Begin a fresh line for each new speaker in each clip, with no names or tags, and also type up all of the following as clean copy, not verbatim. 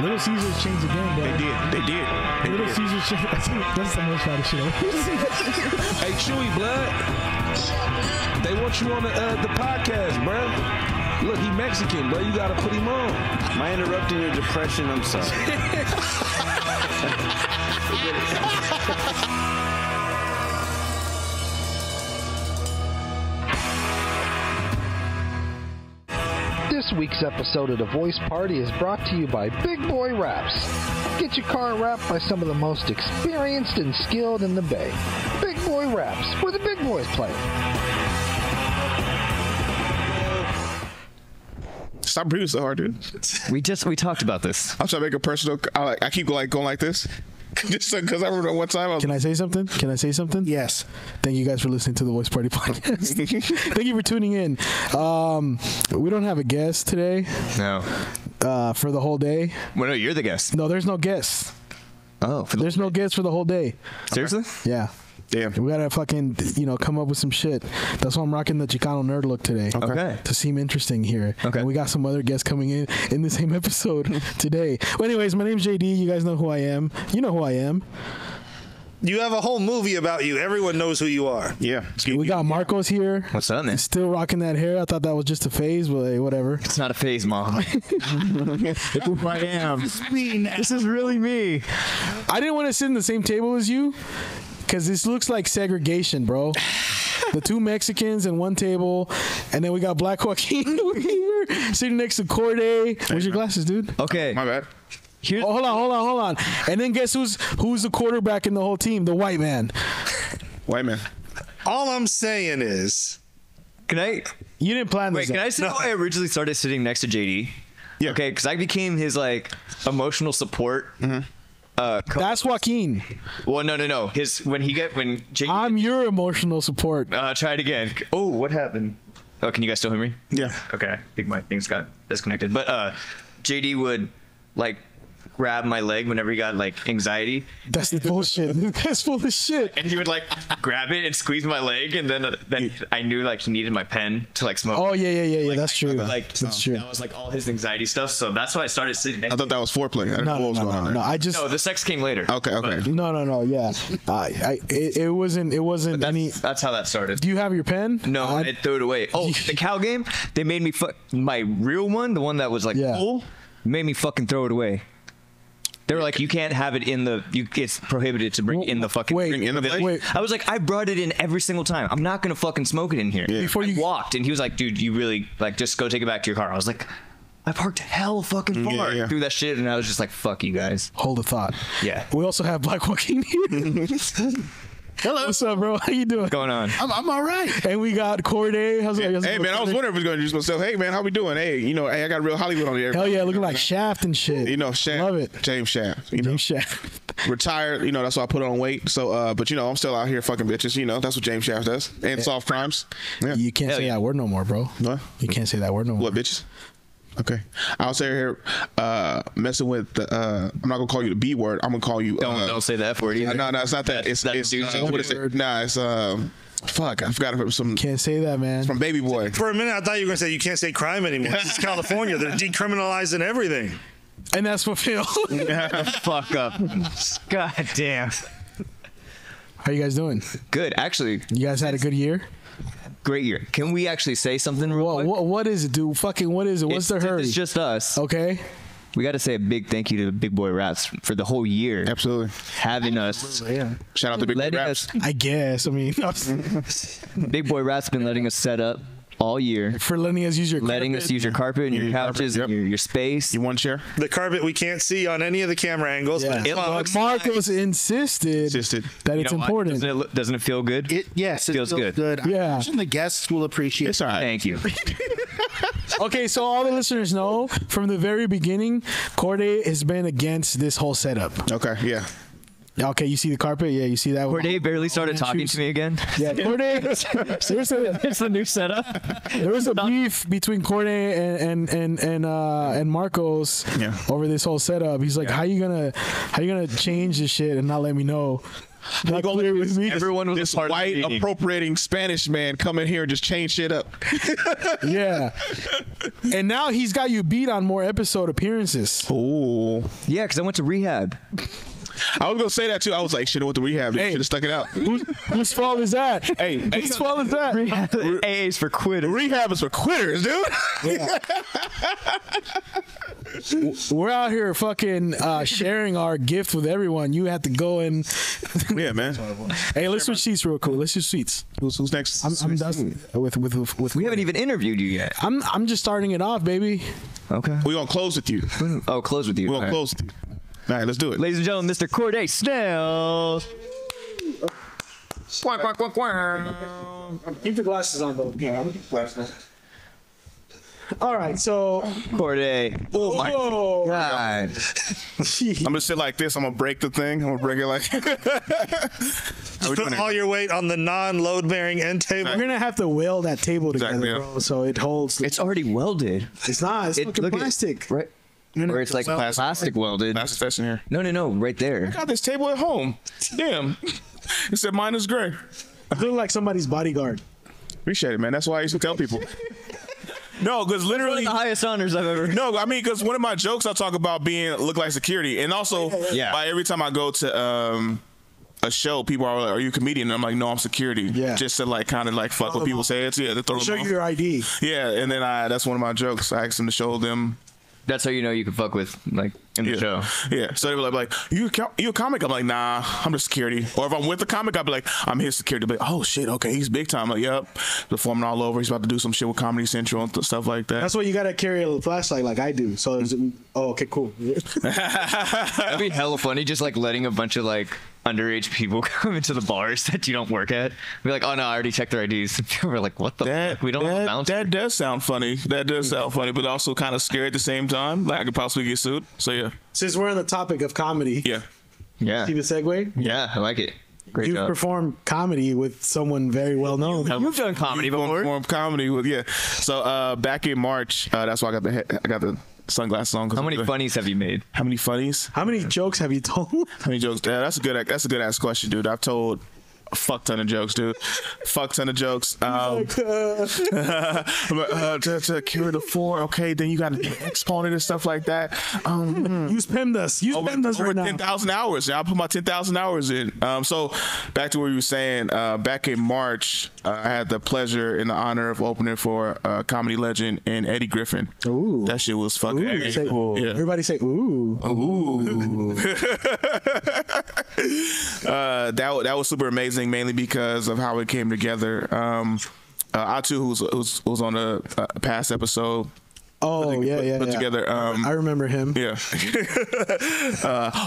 Little Caesars changed the game, bro.
They did.
Little Caesars changed. That's the most shot of shit.
Hey, Chewy Blood. They want you on the podcast, bro. Look, he Mexican, bro. You gotta put him on.
Am I interrupting your depression? I'm sorry.
This week's episode of The Voice Party is brought to you by Big Boy Wraps. Get your car wrapped by some of the most experienced and skilled in the Bay. Big Boy Wraps, where the big boys play.
Stop breathing so hard, dude.
We talked about this.
I'm trying to make a personal. I keep going like this. Just because I remember one time.
Can I say something? Yes. Thank you guys for listening to the Voice Party podcast. Thank you for tuning in. We don't have a guest today.
No.
For the whole day.
Well, no, you're the guest.
No, there's no guests.
Oh.
There's no guest for the whole day.
Seriously?
Yeah.
Damn.
We gotta fucking, come up with some shit. That's why I'm rocking the Chicano nerd look today.
Okay.
To seem interesting here.
Okay.
And we got some other guests coming in the same episode today. Well, anyways, my name's JD. You guys know who I am. You know who I am.
You have a whole movie about you. Everyone knows who you are.
Yeah.
We got Marcos here.
What's up, man?
Still rocking that hair. I thought that was just a phase, but hey, whatever.
It's not a phase, Mom.
Who I am.
This is really me.
I didn't want to sit in the same table as you because this looks like segregation, bro. The two Mexicans in one table, and then we got Black Joaquin over here sitting next to Corday. Where's your glasses, dude?
Okay.
My bad.
Hold on. And then guess who's the quarterback in the whole team? The white man.
White man.
All I'm saying is,
Can I?
You didn't plan this.
Wait, can I say how I originally started sitting next to JD?
Yeah.
Okay, because I became his emotional support.
That's Joaquin.
Well, no. When JD.
I'm your emotional support.
Try it again. Oh, what happened? Oh, can you guys still hear me?
Yeah.
Okay, I think my things got disconnected. But JD would grab my leg whenever he got anxiety.
That's the bullshit. That's full of shit.
And he would grab it and squeeze my leg, and then I knew he needed my pen to smoke.
Oh yeah. That's true.
That's
true.
That was all his anxiety stuff. So that's why I started sitting next.
I thought that was foreplay. I didn't know what was going on there.
No,
the sex came later.
Okay.
No. Yeah. It wasn't any.
That's how that started.
Do you have your pen?
No, I threw it away. Oh, the cow game. They made me my real one, the one that was cool. Made me fucking throw it away. They were like, you can't have it in the. It's prohibited to bring in the fucking.
Wait.
I was like, I brought it in every single time. I'm not gonna fucking smoke it in here.
Yeah.
Before you
walked, and he was like, dude, you really just go take it back to your car. I was like, I parked hell fucking far through that shit, and I was just like, fuck you guys.
Hold a thought.
Yeah.
We also have Black Joaquin here. Hello. What's up, bro? How you doing?
What's going on?
I'm all right. And we got Corday. How's it?
Hey, man, I was wondering if it was going to say, hey, man, how we doing? Hey, I got real Hollywood on there.
Hell yeah, looking like Shaft and shit.
Shaft.
Love it.
James Shaft.
James Shaft.
Retired, that's why I put on weight. So, but I'm still out here fucking bitches. That's what James Shaft does. And solve crimes. Yeah.
You can't say that word no more, bro.
What?
You can't say that word no more.
What, bitches? Okay. I'll say here messing with the I'm not gonna call you the B word. I'm gonna call you
don't say the F word either.
No, it's not that. It's what is it? Nah, it's fuck, I forgot it some.
Can't say that, man.
It's from Baby Boy.
For a minute, I thought you were gonna say you can't say crime anymore. It's California. They're decriminalizing everything.
And that's what Phil.
Fuck up. God damn.
How you guys doing?
Good, actually.
You guys had a good year?
Great year. Can we actually say something real quick?
What is it, dude? Fucking what is it? What's the hurry?
It's just us.
Okay.
We got to say a big thank you to Big Boy Raps for the whole year.
Absolutely.
Having us.
Yeah.
Shout out to Big Boy Raps.
I guess. I mean,
Big Boy Raps been letting us set up all year.
For letting us use your
carpet and your couches and your space.
You want to share?
The carpet we can't see on any of the camera angles.
Yeah.
But
Marcos insisted that it's important.
Doesn't it feel good?
Yes, it feels good.
Yeah.
I imagine the guests will appreciate it.
It's all right.
Thank you.
Okay, so all the listeners know from the very beginning, Corday has been against this whole setup.
Okay, yeah.
Okay, you see the carpet? Yeah, you see that?
Corday barely started talking to me again.
Yeah, Corday. It's
the new setup.
There was a beef between Corday and Marcos over this whole setup. He's like, "How you gonna change this shit and not let me know?" Not clear with me.
Everyone was
This
a part of
white
the meeting.
appropriating Spanish man come in here and just change shit up.
Yeah. And now he's got you beat on more episode appearances.
Ooh.
Yeah, because I went to rehab.
I was gonna say that too. I was like, should have went to rehab.
Hey.
Should have stuck it out.
Whose fault is that?
Hey,
Whose fault is that?
AA's for quitters.
rehab is for quitters, dude.
We're out here fucking sharing our gift with everyone. You have to go and
Yeah, man.
hey, let's switch seats real quick. Let's switch seats.
Who's next?
I'm done with.
We haven't even interviewed you yet.
I'm just starting it off, baby.
Okay.
We're gonna close with you.
Oh, close with you.
We're
All
gonna
right.
close with you. All right, let's do it.
Ladies and gentlemen, Mr. Corday Snell. Quack, quack, quack, quack.
Keep the glasses on, though. Yeah, I'm glasses. All right, so.
Corday. Oh my God.
I'm gonna sit like this. I'm gonna break the thing. I'm gonna break it like.
Just put all your weight on the non-load-bearing end table.
We're gonna have to weld that table together,
Exactly, yeah.
bro, so it holds.
It's already welded.
It's not. It's fucking
look at it.
plastic.
Right. Or it's like plastic welded.
That's the in here.
No, right there.
I got this table at home. Damn. It said mine is gray.
I feel like somebody's bodyguard.
Appreciate it, man. That's why I used to tell people. No, because
One
literally.
of the highest honors I've ever.
No, I mean, because one of my jokes I talk about being look like security, and also
Yeah.
by every time I go to a show, people are like, "Are you a comedian?" And I'm like, "No, I'm security."
Yeah.
Just to like kind of like fuck with people's heads. Yeah, to throw them
Show
off.
you your ID.
Yeah, and then that's one of my jokes. I asked them to show them.
That's how you know you can fuck with like in the
Yeah.
show.
Yeah. So they were like, you a comic? I'm like, nah, I'm just security. Or if I'm with the comic, I'd be like, I'm his security. They'll be like, oh shit, okay, he's big time. I'm like, yep. Performing all over. He's about to do some shit with Comedy Central and stuff like that.
That's why you gotta carry a flashlight like I do. So, okay, cool.
That'd be hella funny, just like letting a bunch of like underage people come into the bars that you don't work at. Be like, oh no, I already checked their IDs. We're like, what the fuck? We don't have a bouncer.
That does sound funny. That does sound funny, but also kind of scary at the same time. Like I could possibly get sued. So yeah.
Since we're on the topic of comedy,
Yeah.
Yeah.
see the segue?
Yeah, I like it. Great
You've
job.
performed comedy with someone very well known.
You've done comedy before.
Perform comedy with So back in March, that's why I got the sunglasses on.
How many funnies have you made?
How many funnies?
How many jokes have you told?
How many jokes? Yeah, that's a good ass question, dude. I've told a fuck ton of jokes, dude. Fuck ton of jokes. I'm like, to carry the 4, okay, then you got to exponent and stuff like that.
Use PEMDAS. Use PEMDAS
Over
right now.
10,000 hours. Yeah, I put my 10,000 hours in. So back to what you were saying. Back in March, I had the pleasure and the honor of opening for comedy legend and Eddie Griffin.
Ooh.
That shit was fucking
Ooh, say,
cool. Yeah.
Everybody say, ooh.
Ooh. That was super amazing, mainly because of how it came together. Atu, who's on a past episode.
Oh, yeah.
Put together.
I remember him.
Yeah.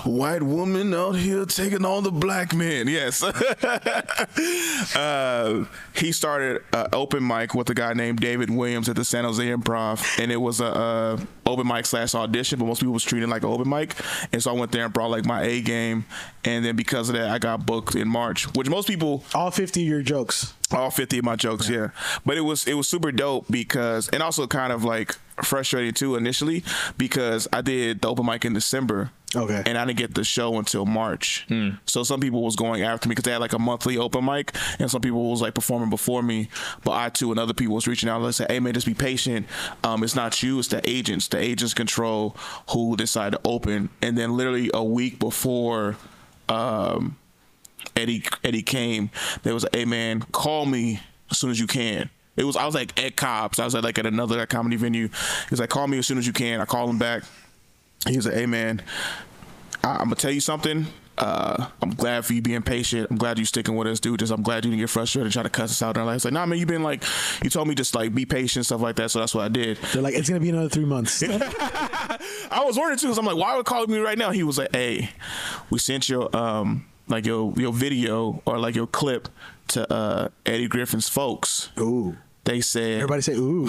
White woman out here taking all the black men. Yes. He started an open mic with a guy named David Williams at the San Jose Improv, and it was a open mic / audition, but most people was treating it like an open mic. And so I went there and brought like my A game, and then because of that, I got booked in March, which most people.
All 50 of your jokes.
All 50 of my jokes, yeah. But it was super dope because, and also kind of like frustrating too initially, because I did the open mic in December.
Okay.
And I didn't get the show until March. So some people was going after me because they had like a monthly open mic, and some people was like performing before me. But I too and other people was reaching out and said, hey man, just be patient. It's not you, it's the agents. The agents control who decide to open. And then literally a week before Eddie came, there was a, hey man, call me as soon as you can. I was like at Cobb's. I was like at another comedy venue. He was like, call me as soon as you can. I called him back. He was like, hey man, I'm gonna tell you something. I'm glad for you being patient. I'm glad you sticking with us, dude. I'm glad you didn't get frustrated and try to cuss us out. And I was like, nah, man, you told me just like be patient, stuff like that. So that's what I did.
They're like, it's gonna be another 3 months.
I was wondering too, because I'm like, why would call me right now? He was like, hey, we sent your like your video or like your clip to Eddie Griffin's folks.
Ooh.
They said,
Everybody say, ooh.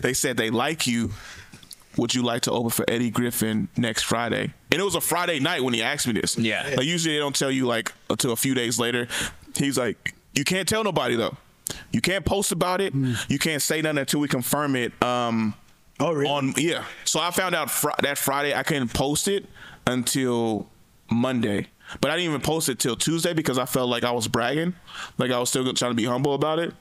they said they like you. Would you like to open for Eddie Griffin next Friday? And it was a Friday night when he asked me this.
Yeah.
Like usually they don't tell you like until a few days later. He's like, you can't tell nobody though. You can't post about it. You can't say nothing until we confirm it.
Oh, really?
So I found out that Friday I couldn't post it until Monday. but I didn't even post it till Tuesday because I felt like I was bragging, like I was still trying to be humble about it.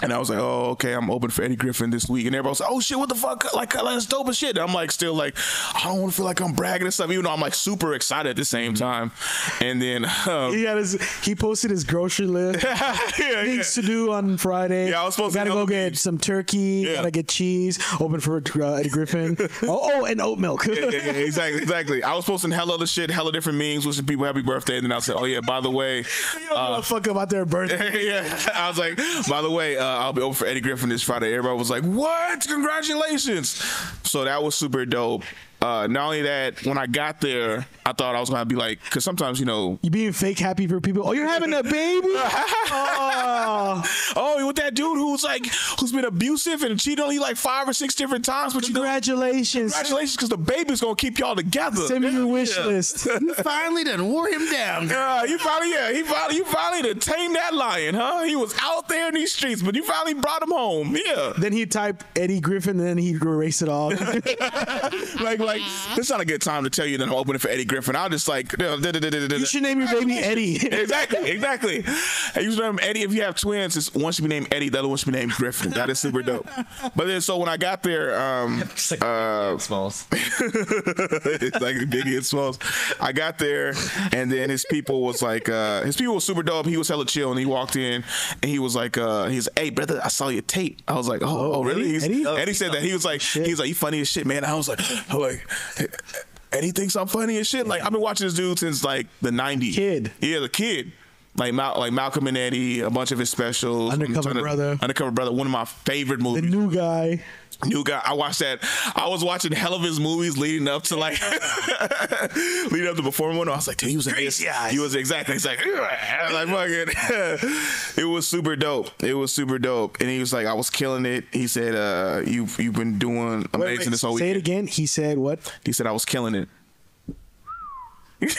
And I was like, oh, okay, I'm open for Eddie Griffin this week. And everybody was like, oh, shit, what the fuck? Like, that's dope as shit. And I'm like, still like, I don't want to feel like I'm bragging and stuff, even though I'm like super excited at the same time. And then
he posted his grocery list. Things to do on Friday.
Yeah, I was supposed to
go get some turkey.
Yeah.
Gotta get cheese. Open for Eddie Griffin. and oat milk.
yeah, exactly. I was posting hella other shit, hella different memes, wishing people happy birthday. And then I said, oh, yeah, by the way.
You don't give a fuck about their birthday.
Yeah, I was like, by the way, I'll be over for Eddie Griffin this Friday. Everybody was like, what? Congratulations. So that was super dope. Not only that, when I got there, I thought I was going to be like, because sometimes, you know.
You being fake happy for people. Oh, you're having a baby?
Oh, with that dude who's been abusive and cheated on you like 5 or 6 different times. But
Congratulations.
Congratulations, because the baby's going to keep y'all together.
Send me your wish list.
You finally done wore him down.
You finally done tamed that lion, huh? He was out there in these streets, but you finally brought him home. Yeah.
Then he'd type Eddie Griffin, and then he'd erase it all.
like, this is not a good time to tell you that I'm opening for Eddie Griffin. I'll just like,
you should name your baby Eddie.
Exactly. Hey, you should name him Eddie. If you have twins, one should be named Eddie, the other one should be named Griffin. That is super dope. But then, so when I got there,
it's like Smalls.
It's like Biggie and Smalls. I got there, and then his people was super dope. He was hella chill, and he walked in, and he was like, he's, hey brother, I saw your tape. I was like, oh really? Eddie said that. He was like, you funny as shit, man. I was like, and he thinks I'm funny as shit. Like, I've been watching this dude since like the 90s.
Kid.
Yeah, the kid. Like Malcolm and Eddie, a bunch of his specials.
Undercover Brother.
One of my favorite movies.
The New Guy.
I watched that. I was watching hell of his movies leading up to Before One. I was like, dude, he was in this. He was exactly. Like, fucking. It was super dope. And he was like, I was killing it. He said, you've been doing amazing this whole weekend.
Say it again. He said what?
He said, I was killing it.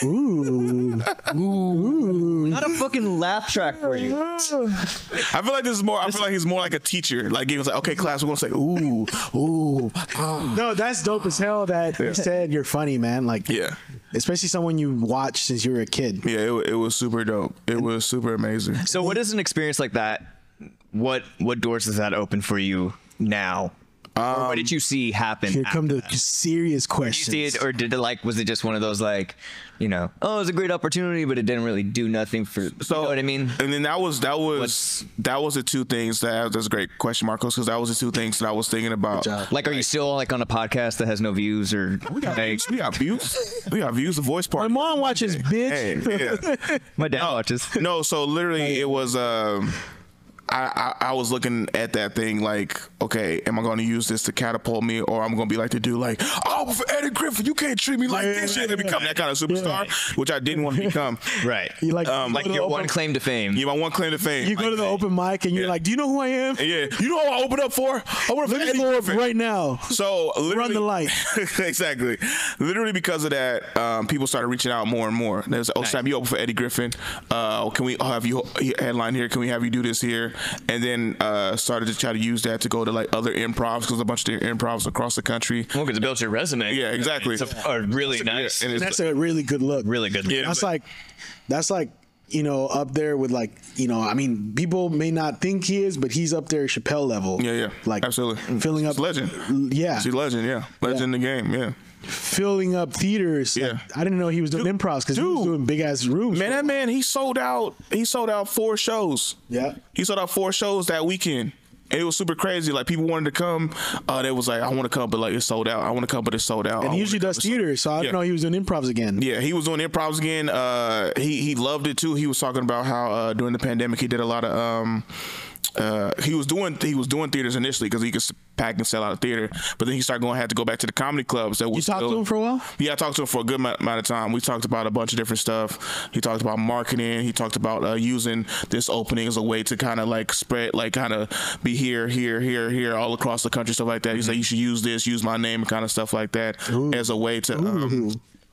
Ooh.
Not a fucking laugh track for you.
I feel like he's more like a teacher. Like he was like, okay, class, we're gonna say ooh.
No, that's dope as hell that you said you're funny, man. Like, yeah, especially someone you watched since you were a kid.
Yeah, it was super dope. It was super amazing.
So what is an experience like that? What doors does that open for you now? Or what did you see happen?
Here come the serious questions.
Did you see it, or was it just one of those like, it was a great opportunity, but it didn't really do nothing for. So, you know what I mean?
And then that was the two things that's a great question, Marcos, because that was the two things that I was thinking about.
Like, are you still like on a podcast that has no views or?
We got views. We got views. The voice part.
My mom watches, bitch.
Hey, yeah.
My dad watches.
No, so literally it was. I was looking at that thing like, okay, am I going to use this to catapult me, or I'm going to be like the dude like, oh, for Eddie Griffin, you can't treat me like this shit, and become that kind of superstar, which I didn't want to become.
Right.
You like
your one claim to fame.
Yeah, my one claim to fame.
You go to the open mic and you're like, do you know who I am?
Yeah. You know who I open up for? I open up for Eddie Griffin
right now.
So literally,
run the light.
Exactly. Literally because of that, people started reaching out more and more. They was like, Sam, you open for Eddie Griffin? Can we have you headline here? Can we have you do this here? And then started to try to use that to go to like other improvs, because a bunch of improvs across the country.
Well, because it builds your resume.
Yeah, exactly.
It's really nice.
And that's a really good look.
Really good look.
Yeah,
that's like up there with like, I mean, people may not think he is, but he's up there Chappelle level.
Yeah.
Like,
absolutely.
Filling up.
Legend.
Yeah.
He's a legend, yeah. Legend in the game, yeah.
Filling up theaters.
Yeah.
Like, I didn't know he was doing improvs, because he was doing big ass rooms.
Man, that man, he sold out 4 shows.
Yeah.
He sold out 4 shows that weekend. And it was super crazy. Like, people wanted to come. They was like, I want to come, but like it's sold out. I want to come, but it's sold out.
And he usually does theater, so I didn't know he was doing improvs again.
Yeah, he was doing improvs again. He loved it too. He was talking about how during the pandemic he did a lot of he was doing theaters initially because he could pack and sell out of theater, but then he had to go back to the comedy clubs. You
talked to him for a while?
Yeah, I talked to him for a good amount of time. We talked about a bunch of different stuff. He talked about marketing. He talked about using this opening as a way to kind of like spread, like kind of be here, all across the country, stuff like that. He's like, you should use this, use my name, and kind of stuff like that as a way to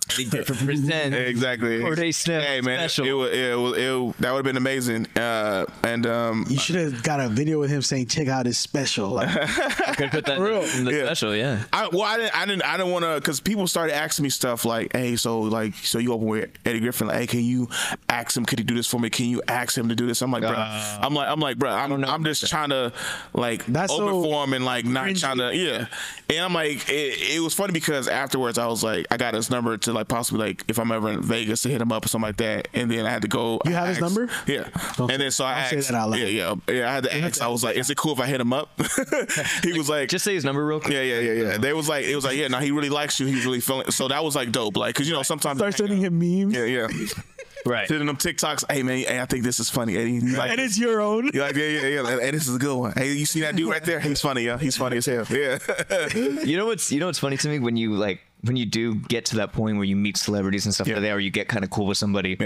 different percent.
Exactly.
Or they snap.
Hey man,
special.
that would have been amazing.
You should have got a video with him saying, "Check out his special." Like,
I could put that in the special, yeah.
I didn't want to, because people started asking me stuff like, "Hey, so you open with Eddie Griffin? Like, hey, can you ask him? Could he do this for me? Can you ask him to do this?" I'm like, bro, I'm just trying to like
That's
open
so
for him and like not
cringy.
trying to, yeah. And I'm like, it was funny because afterwards I was like, I got his number to like possibly like if I'm ever in Vegas to hit him up or something like that, and then I had to go.
You have his number?
Yeah. And then so I asked.
Say that out loud.
Yeah. I had to ask. I was like, is it cool if I hit him up? He was like,
Just say his number real quick.
Yeah. It was like, yeah, no, he really likes you. He's really feeling. So that was like dope. Like, cause sometimes
start sending him memes.
Yeah.
Right.
Sending them TikToks. Hey man, I think this is funny, Eddie. You like,
And it's your own.
you're like, yeah. Hey, this is a good one. Hey, you see that dude right there? He's funny, He's funny as hell. Yeah.
You know what's funny to me when you do get to that point where you meet celebrities and stuff like that, or you get kind of cool with somebody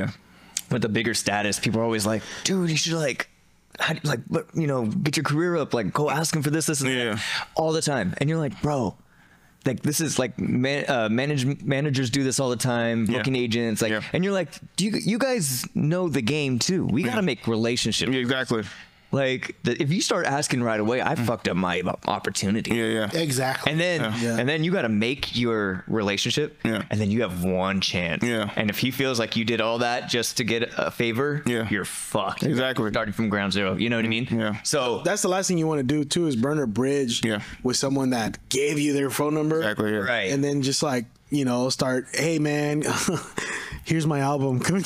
with a bigger status. People are always like, dude, you should get your career up. Like, go ask him for this, and that, all the time. And you're like, bro. Like, this is like managers do this all the time, booking agents, like, and you're like, you guys know the game too. We got to make relationships.
Yeah, exactly.
Like, if you start asking right away, I fucked up my opportunity.
Yeah.
Exactly.
And then you got to make your relationship, and then you have one chance.
Yeah.
And if he feels like you did all that just to get a favor, you're fucked.
Exactly.
Starting from ground zero. You know what I mean?
Yeah.
So
That's the last thing you want to do too, is burn a bridge with someone that gave you their phone number.
Exactly. Yeah.
right.
And then just like, start, hey man, here's my album. Can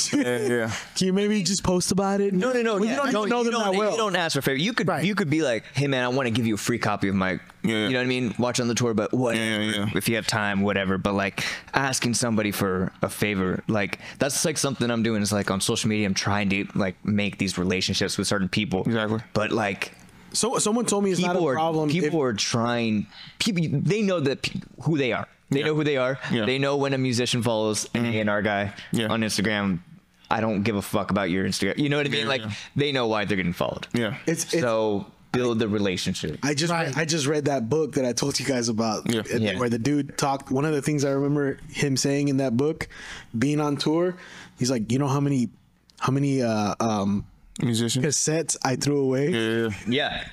you maybe just post about it?
No.
Well, you don't know them that well.
You don't ask for a favor. You could be like, hey man, I want to give you a free copy of my, you know what I mean? Watch on the tour, but what? If you have time, whatever. But like asking somebody for a favor, like that's like something I'm doing. Is like on social media, I'm trying to like make these relationships with certain people.
Exactly.
But like.
So someone told me it's not a problem.
People are trying. They know who they are. They know who they are.
Yeah.
They know when a musician follows an A&R guy on Instagram. I don't give a fuck about your Instagram. You know what I mean? Like they know why they're getting followed.
Yeah.
So build the relationship.
I just read that book that I told you guys about, where the dude talked. One of the things I remember him saying in that book, being on tour, he's like, you know how many
musicians
cassettes I threw away?
Yeah.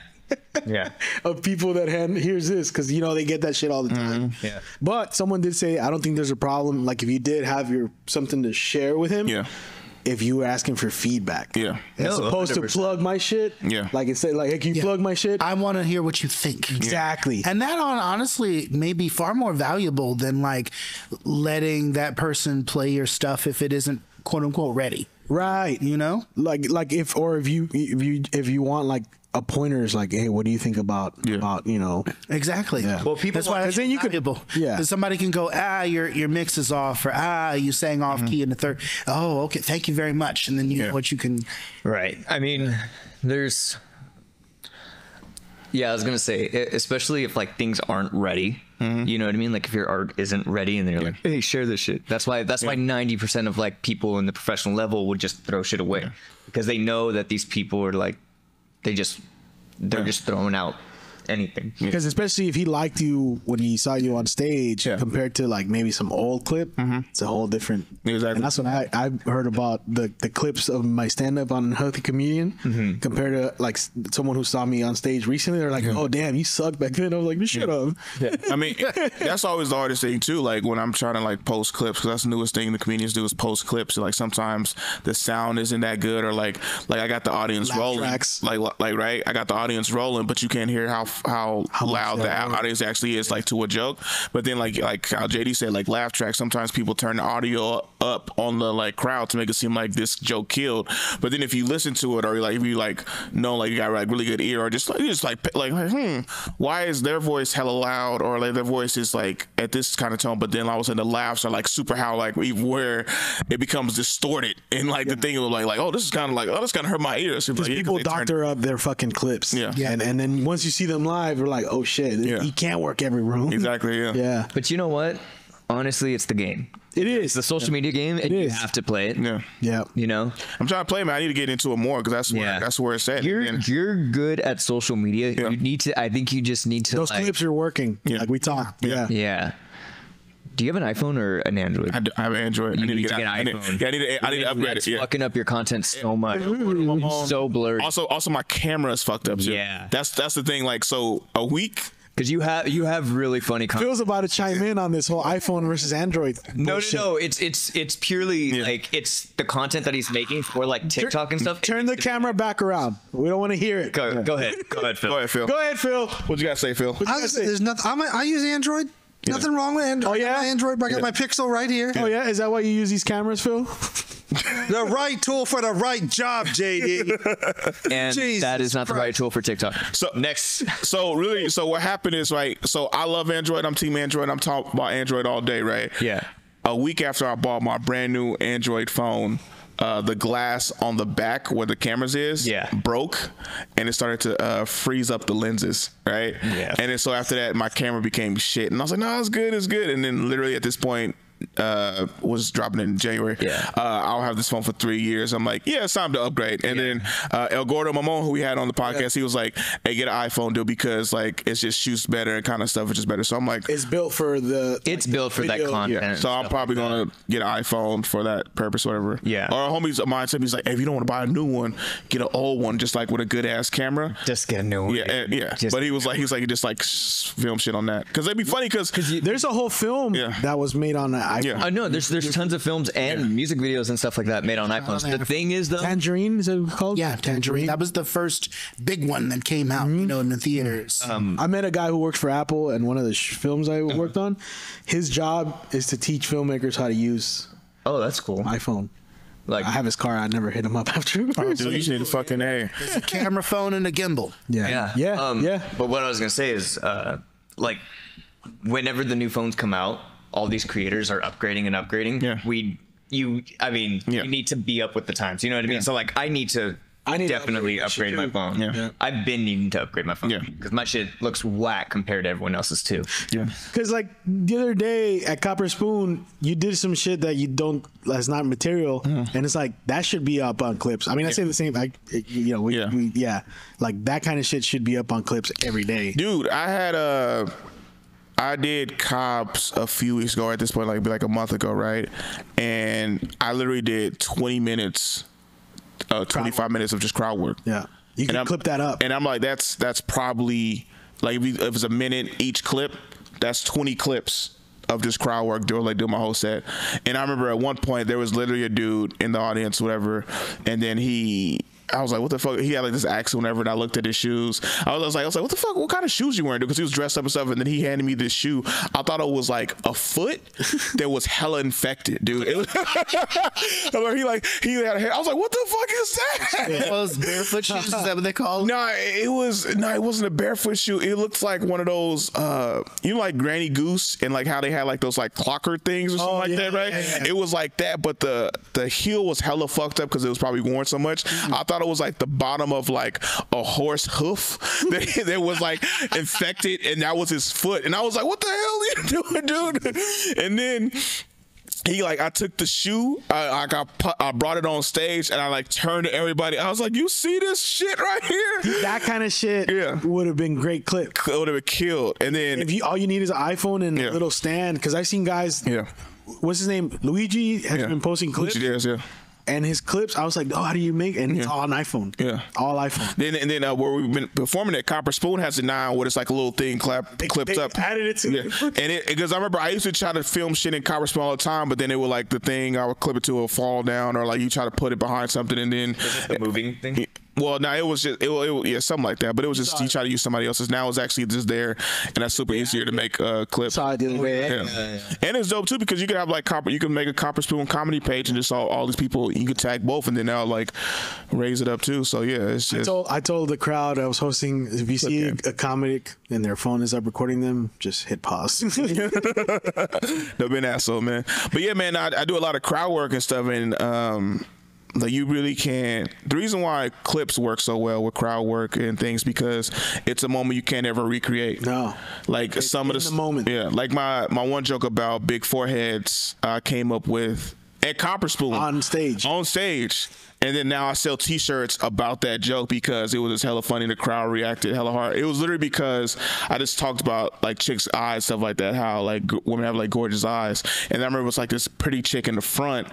Of people that here's this, because they get that shit all the time.
Yeah.
But someone did say, I don't think there's a problem. Like if you did have something to share with him, if you were asking for feedback, as opposed 100%. To plug my shit, like instead, like, hey, can you plug my shit?
I want to hear what you think.
Exactly.
And that honestly may be far more valuable than like letting that person play your stuff if it isn't quote unquote ready.
Right. Like if you want like a pointer is like, hey, what do you think about
Exactly.
Yeah.
Well, that's why it's
then you
valuable. Because somebody can go, your mix is off, or you sang off key in the third. Oh, okay, thank you very much. And then you know what you can.
Right. I mean, there's. Yeah, I was gonna say, especially if like things aren't ready. You know what I mean? Like if your art isn't ready, and they're like, "Hey, share this shit." That's why 90% of like people in the professional level would just throw shit away because they know that these people are like, they're just throwing out anything.
Because especially if he liked you when he saw you on stage compared to like maybe some old clip, it's a whole different.
Exactly.
And that's when I heard about the clips of my stand up on Healthy Comedian compared to like someone who saw me on stage recently. They're like, oh damn, you sucked back then. I was like, shut up.
I mean, that's always the hardest thing too. Like when I'm trying to like post clips, because that's the newest thing the comedians do is post clips. So, like sometimes the sound isn't that good, or like I got the audience
Laugh
rolling,
tracks.
like right, I got the audience rolling, but you can't hear how loud the audience actually is, like to a joke. But then like how JD said, like laugh tracks, sometimes people turn the audio up on the like crowd to make it seem like this joke killed. But then if you listen to it, or like if you like know like you got like really good ear, or just why is their voice hella loud, or like their voice is like at this kind of tone, but then all of a sudden the laughs are like super how like where it becomes distorted, and like the thing of like oh this is kind of hurt my ears.
Because people doctor up their fucking clips. And then once you see them live, they're like, oh shit, he can't work every room.
Exactly. Yeah.
But you know what? Honestly, it's the game.
It is.
It's the social media game, and you have to play it.
Yeah.
You know?
I'm trying to play, man. I need to get into it more, because that's where it's at.
You're good at social media. You need to. I think you just need to.
Those clips are working. Like we talked. Yeah.
Do you have an iPhone or an Android?
I have an Android.
You
I need
need
to
to
get
get
an
an iPhone.
I need to upgrade
That's
it. Yeah.
fucking up your content so much. So blurry.
Also, my camera is fucked up too.
Yeah.
That's the thing. Like, so a week.
Because you have really funny content.
Phil's about to chime in on this whole iPhone versus Android.
No.
bullshit.
It's purely like it's the content that he's making for like TikTok and stuff.
Turn the camera back around. We don't want to hear it.
Go ahead, Phil.
Go ahead, Phil.
Go ahead, Phil.
What you got to say, Phil?
There's nothing. I use Android. Nothing wrong with Android.
Oh, yeah?
I got my Android. I got my Pixel right here.
Oh yeah, is that why you use these cameras, Phil?
The right tool for the right job, JD.
And
Jesus
that is not the right tool for TikTok.
So
Next.
So what happened is, right, so I love Android. I'm team Android. I'm talking about Android all day, right?
Yeah.
A week after I bought my brand new Android phone, the glass on the back where the cameras is broke, and it started to freeze up the lenses, right?
Yeah.
And then so after that, my camera became shit, and I was like, no, it's good. And then literally at this point, was dropping in January. I'll have this phone for 3 years. I'm like, yeah, it's time to upgrade. And then El Gordo Mamon, who we had on the podcast, he was like, hey, get an iPhone, dude, because like it just shoots better and kind of stuff is just better. So I'm like,
It's built for the.
It's built for that content.
yeah. So I'm probably gonna get an iPhone for that purpose, whatever.
Yeah.
Or a homie's of mine said, he's like, hey, if you don't want to buy a new one, get an old one, just like with a good ass camera.
Just get a new one.
Yeah, but he was like, just like film shit on that because it'd be funny because
There's a whole film that was made on the iPhone.
Yeah.
I know there's tons of films and music videos and stuff like that made on iPhones. The thing is though,
Tangerine, is it called?
Yeah, Tangerine. That was the first big one that came out, you know, in the theaters.
I met a guy who works for Apple, and one of the films I worked on, his job is to teach filmmakers how to use
oh, that's cool.
iPhone.
Like
I have his car. I never hit him up after.
dude, you need a fucking A.
There's a camera phone and a gimbal.
Yeah.
But what I was gonna say is, like, whenever the new phones come out, all these creators are upgrading and upgrading.
Yeah.
You need to be up with the times. You know what I mean?
Yeah.
So like, I need to definitely upgrade my phone.
Yeah.
I've been needing to upgrade my phone.
Yeah.
Because my shit looks whack compared to everyone else's too.
Yeah.
Because like the other day at Copper Spoon, you did some shit that's not material, and it's like that should be up on clips. I mean, I say the same. Like, you know, we like that kind of shit should be up on clips every day.
Dude, I did Cops a few weeks ago at this point, like a month ago, right? And I literally did 20 minutes, 25 minutes of just crowd work.
Yeah, you can clip that up.
And I'm like, that's probably like if it's a minute each clip, that's 20 clips of just crowd work doing my whole set. And I remember at one point there was literally a dude in the audience, whatever, and then I was like, what the fuck? He had like this accent whenever, and I looked at his shoes. I was like, what the fuck? What kind of shoes you wearing? Because he was dressed up and stuff, and then he handed me this shoe. I thought it was like a foot that was hella infected, dude. It was he had a hair. I was like, what the fuck is that?
Those barefoot shoes, is that what they call them?
No, it wasn't a barefoot shoe. It looked like one of those, you know, like Granny Goose and like how they had like those like clocker things or something that, right? Yeah. It was like that, but the heel was hella fucked up because it was probably worn so much. I thought it was like the bottom of like a horse hoof that was like infected, and that was his foot. And I was like, what the hell are you doing, dude? And then I took the shoe, I brought it on stage, and I like turned to everybody. I was like, you see this shit right here?
That kind of shit would have been great clip.
It would have been killed. And then
if all you need is an iPhone and a little stand, because I've seen guys. Yeah. What's his name? Luigi has been posting clips.
Luigi,
and his clips, I was like, oh, how do you make it? And it's all on iPhone. Yeah. All iPhone.
Then where we've been performing at Copper Spoon has it now where it's like a little thing clipped up.
Added it to
and because I remember I used to try to film shit in Copper Spoon all the time, but then it would like the thing, I would clip it to a fall down, or like you try to put it behind something and then.
Is it the moving thing?
Well, no, it was just something like that. But it was just you try to use somebody else's. Now it's actually just there, and that's super easier to make clips.
And
it's dope too because you can have like you can make a Copper Spoon comedy page and just all these people. You can tag both, and then now like raise it up too. So yeah, it's just.
I told the crowd I was hosting. If you see a comic and their phone is up recording them, just hit pause.
Don't be an asshole, man. But yeah, man, I do a lot of crowd work and stuff, and like you really can't. The reason why clips work so well with crowd work and things because it's a moment you can't ever recreate.
No,
like some of the
moment.
Yeah, like my one joke about big foreheads I came up with at Copper Spoon
on stage.
And then now I sell T-shirts about that joke because it was just hella funny. The crowd reacted hella hard. It was literally because I just talked about like chicks' eyes, stuff like that. How like women have like gorgeous eyes. And I remember it was like this pretty chick in the front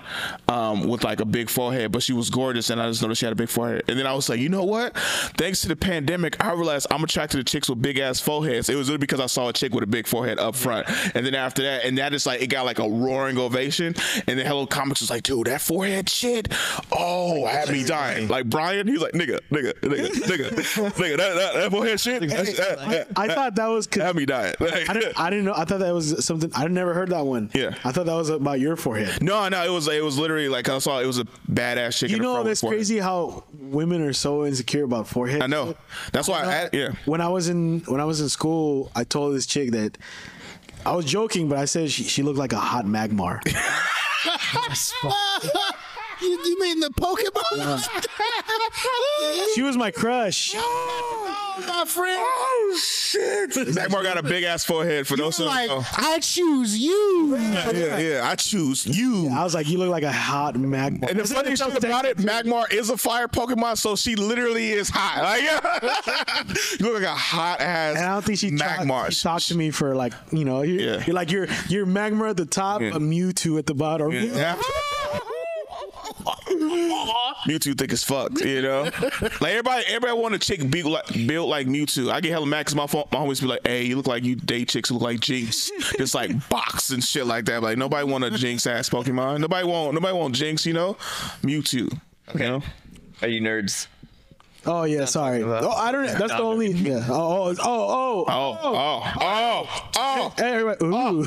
with like a big forehead, but she was gorgeous, and I just noticed she had a big forehead. And then I was like, you know what? Thanks to the pandemic, I realized I'm attracted to chicks with big ass foreheads. It was literally because I saw a chick with a big forehead up front. And then after that, and that is like it got like a roaring ovation. And then Hello Comics was like, dude, that forehead shit. Oh. Had me dying. Like Brian, he's like, nigga, that forehead shit.
I thought that was
had me dying. Like,
I didn't know. I thought that was something. I never heard that one.
Yeah,
I thought that was about your forehead.
No, it was literally like I saw it was a badass chick.
You know, that's crazy how women are so insecure about forehead.
I know. That's why.
When I was in school, I told this chick that I was joking, but I said she looked like a hot Magmar.
You mean the Pokemon?
She was my crush.
Oh, my friend.
Oh shit! Magmar got a big ass forehead. For those who
like,
know.
I choose you.
Yeah, I choose you.
Yeah, I was like, you look like a hot Magmar.
And the funny thing about it, Magmar is a fire Pokemon, so she literally is hot. Like, you look like a hot ass.
And I don't think she
Magmar.
She talked to me for like, you know, you're like you're Magmar at the top, a Mewtwo at the bottom.
Yeah. Mewtwo thick as fuck, you know. Like everybody want a chick built like Mewtwo. I get hella mad because my homies be like, "Hey, you look like you date chicks who look like Jinx." Just like box and shit like that. Like nobody want a Jinx ass Pokemon. Nobody want Jinx, you know. Mewtwo.
Okay.
You know?
Are you nerds?
Oh yeah, sorry. Oh, I don't. That's the only. Yeah. Hey, everybody. Ooh.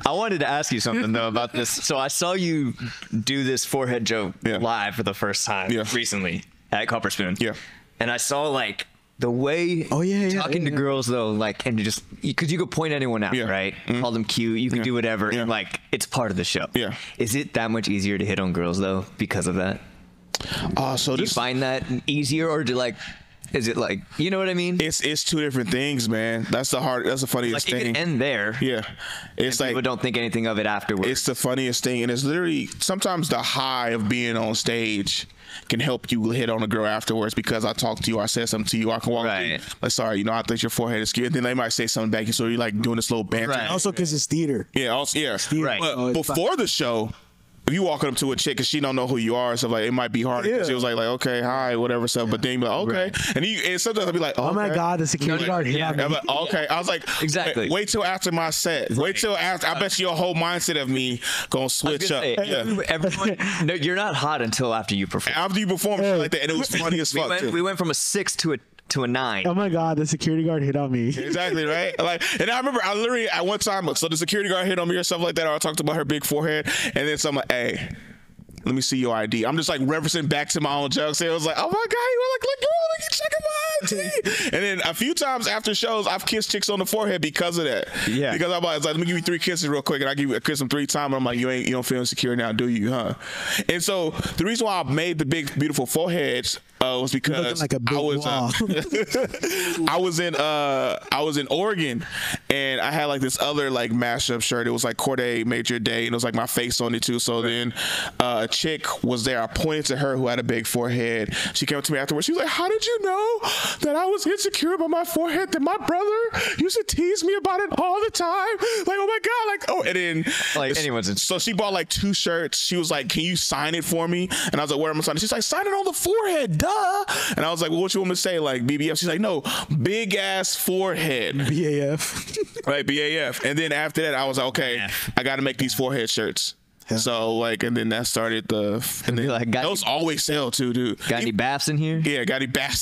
I wanted to ask you something though about this. So I saw you do this forehead joke live for the first time recently at Copper Spoon.
Yeah.
And I saw like the way talking to girls though, like, and just because you could point anyone out, right? Call them cute. You can do whatever, and like it's part of the show.
Yeah.
Is it that much easier to hit on girls though because of that?
So
do you find that easier, or do like, is it like, you know what I mean?
It's two different things, man. That's the funniest thing.
It can end there.
Yeah. It's like
people don't think anything of it afterwards.
It's the funniest thing, and it's literally sometimes the high of being on stage can help you hit on a girl afterwards because I talked to you, I said something to you, I can walk through, like, sorry, you know, I think your forehead is cute. And then they might say something back, so you're like doing this little banter.
Right. Also, because it's theater.
Yeah. Also, yeah.
Right.
But before the show, if you walking up to a chick and she don't know who you are and stuff, like, it might be hard because she was like, okay, hi, whatever stuff. But then you be like, okay, and sometimes I'll be like,
oh my god, the security guard hit on me.
I'm like, okay, I was like,
exactly.
Wait till after my set. Wait till after. I bet your whole mindset of me gonna switch up.
Everyone, no, you're not hot until after you perform.
After you perform shit like that, and it was funny as fuck.
We went from a 6 to a 9.
Oh my god, the security guard hit on me.
Exactly, right? Like, and I remember I literally at one time, so the security guard hit on me or stuff like that, or I talked about her big forehead, and then someone, hey, let me see your ID. I'm just like referencing back to my own jokes. It was like, oh my god, you were like, look, checking my ID. And then a few times after shows, I've kissed chicks on the forehead because of that. Yeah. Because I was like, let me give you 3 kisses real quick, and I give you a kiss them 3 times. And I'm like, you don't feel insecure now, do you, huh? And so the reason why I made the big beautiful foreheads was because
like a big
I was in Oregon, and I had like this other like mashup shirt. It was like Corday Major Day, and it was like my face on it too. So then a chick was there. I pointed to her who had a big forehead. She came up to me afterwards. She was like, how did you know that I was insecure about my forehead? That my brother used to tease me about it all the time. Like, oh my god, like, oh, and then
like anyone's.
So she bought like 2 shirts. She was like, can you sign it for me? And I was like, where am I signing? She's like, sign it on the forehead, duh. And I was like, well, what you want me to say? Like BBF? She's like, no, big ass forehead.
BAF.
Right, BAF. And then after that, I was like, okay, I got to make these forehead shirts. Yeah. So like, and then that started and then
like,
those always sell too, dude.
Got any baths in here?
Yeah, got any baths?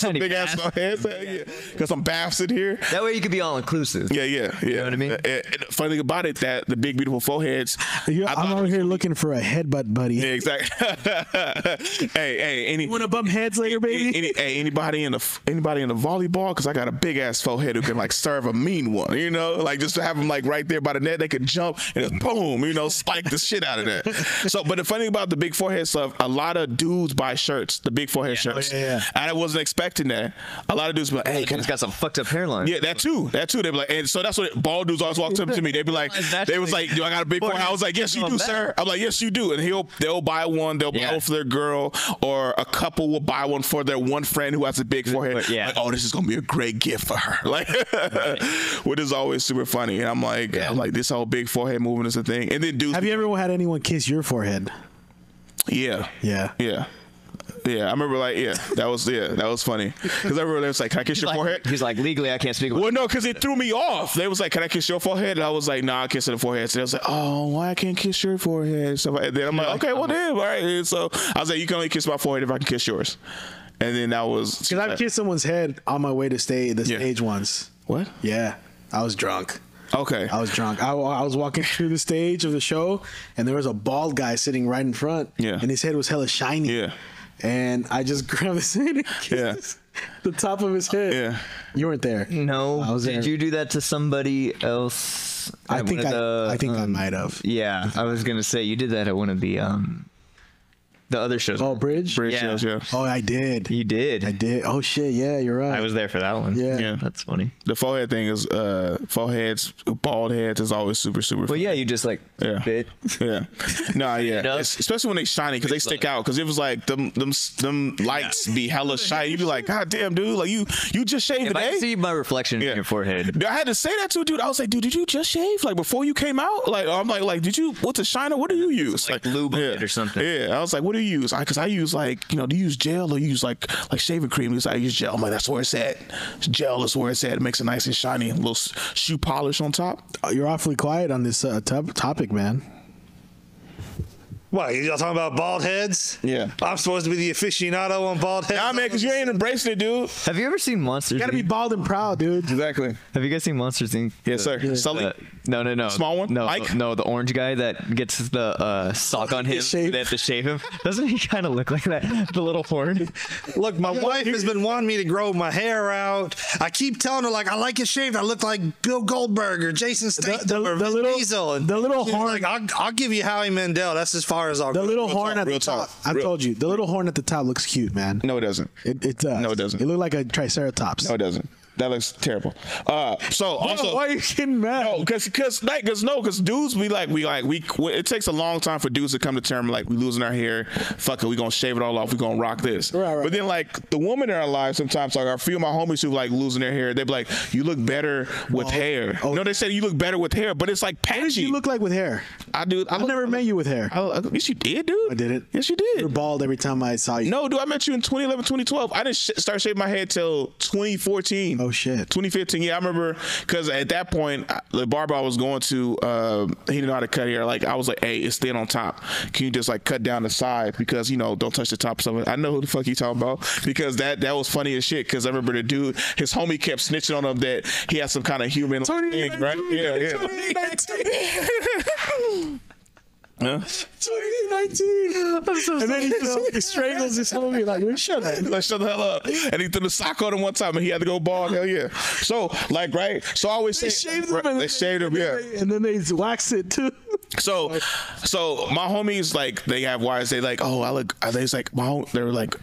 Some big ass foreheads. Yeah, got some baths in here.
That way you could be all inclusive.
Yeah. You
know what I mean?
And funny thing about it, that the big beautiful foreheads.
I'm over here looking for a headbutt buddy.
Yeah, exactly. hey,
you want to bump heads later, baby?
Anybody in the volleyball? Because I got a big ass forehead who can like serve a mean one. You know, like just to have them like right there by the net, they could jump and just boom, you know, spike the the shit out of that. So, but the funny thing about the big forehead stuff, a lot of dudes buy shirts, the big forehead shirts. And I wasn't expecting that. A lot of dudes be like, hey,
it's got some fucked up hairline.
Yeah, that too. They be like, and so that's what bald dudes always walk up to me. They be like, they was like, do I got a big forehead? I was like, yes, you do, sir. I'm like, yes, you do. And they'll buy one. They'll buy one for their girl, or a couple will buy one for their one friend who has a big forehead. Like, oh, this is gonna be a great gift for her. Like, which is always super funny. And I'm like, this whole big forehead movement is a thing. And then dudes.
Have you ever had anyone kiss your forehead?
Yeah. I remember that was funny because everyone was like, "Can I kiss your forehead?"
He's like, legally, I can't speak.
Well, no, because it threw me off. They was like, "Can I kiss your forehead?" And I was like, "Nah, I kiss the forehead." So they was like, "Oh, why I can't kiss your forehead?" So then I'm like, "Okay, well then, all right." And so I was like, "You can only kiss my forehead if I can kiss yours." And then that was
because I've kissed someone's head on my way to the stage once.
What?
Yeah, I was drunk.
Okay.
I was drunk. I was walking through the stage of the show, and there was a bald guy sitting right in front.
Yeah.
And his head was hella shiny.
Yeah.
And I just grabbed his head and kissed the top of his head.
Yeah.
You weren't there.
No.
I was there.
Did you do that to somebody else?
I think I might have.
Yeah, I was gonna say you did that at one of the other shows.
Oh, Bridge
shows, yeah.
Oh, I did.
You did.
I did. Oh shit, yeah, you're right.
I was there for that one.
Yeah.
That's funny.
The forehead thing is foreheads, bald heads is always super
Well,
funny.
yeah, you just like bit.
Yeah. Nah, yeah. Especially when they shiny because they stick out. Because it was like them lights be hella shiny. You be like, God damn, dude, like you just shaved
If I
today.
can see my reflection in your forehead.
I had to say that to a dude. I was like, dude, did you just shave like before you came out? Like I'm like, did you? What's a shiner? What do you use?
Like lube on it or something.
Yeah. I was like, what do you use? Because I use like, do you use gel or you use like shaving cream? Because I use gel. I'm like, that's where it's at. Gel is where it's at. It makes it nice and shiny. A little shoe polish on top.
You're awfully quiet on this topic, man.
What, y'all talking about bald heads?
Yeah.
I'm supposed to be the aficionado on bald heads?
Nah, man, because you ain't embracing it, dude.
Have you ever seen Monsters?
You gotta be bald and proud, dude.
Exactly.
Have you guys seen Monsters Inc?
Yes, sir. Sully?
No.
Small one?
No,
Mike?
no, the orange guy that gets the sock on him. They have to shave him. Doesn't he kind of look like that? The little horn.
Look, my wife has been wanting me to grow my hair out. I keep telling her, like, I like it shaved. I look like Bill Goldberg or Jason Statham or Vin Diesel. And
the little
she's
horn.
like, I'll give you Howie Mandel. That's as far as I'll go.
The little horn at
real
the top.
talk.
I told you, the little horn at the top looks cute, man.
No, it doesn't.
It does.
No, it doesn't.
It looked like a triceratops.
No, it doesn't. That looks terrible. So also,
why are you getting mad?
No, because dudes it takes a long time for dudes to come to terms like we losing our hair. Fuck it, we gonna shave it all off. We gonna rock this.
Right.
But then like the women in our lives sometimes, like a few of my homies who like losing their hair, they be like, you look better with hair. No, they said you look better with hair, but it's like patchy.
What did you look like with hair?
I've
never met you with hair.
Yes, you did, dude.
I didn't.
Yes, you did.
You're bald every time I saw you.
No, dude, I met you in 2011, 2012. I didn't start shaving my head till 2014.
Oh shit.
2015. Yeah, I remember because at that point, the barber I was going to, he didn't know how to cut hair. Like I was like, hey, it's thin on top. Can you just like cut down the side because don't touch the top of it. I know who the fuck you talking about because that was funny as shit. Because I remember the dude, his homie kept snitching on him that he had some kind of human thing, right? Yeah.
2019. Huh? 2019. And then he strangles his homie like, shut up.
Like, shut the hell up. And he threw the sock on him one time and he had to go bald. Hell yeah. So, like, right? So I always say, they shaved him, yeah.
And then they wax it too.
So my homies, like, they have wires. They like, oh, I look, they're like,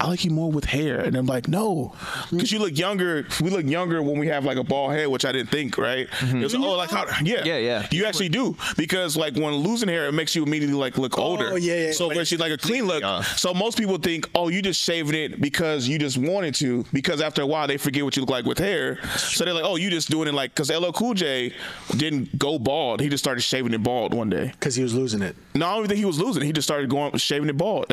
I like you more with hair. And I'm like, no, because you look younger. We look younger when we have like a bald head, which I didn't think, right? It was, yeah. You actually do. Because like when losing hair, it makes you immediately like look older.
Oh, yeah.
So when she's like a clean look. So most people think, oh, you just shaving it because you just wanted to, because after a while they forget what you look like with hair. So they're like, oh, you just doing it like, because LL Cool J didn't go bald. He just started shaving it bald one day.
Because he was losing it.
No, I don't even think he was losing it. He just started shaving it bald.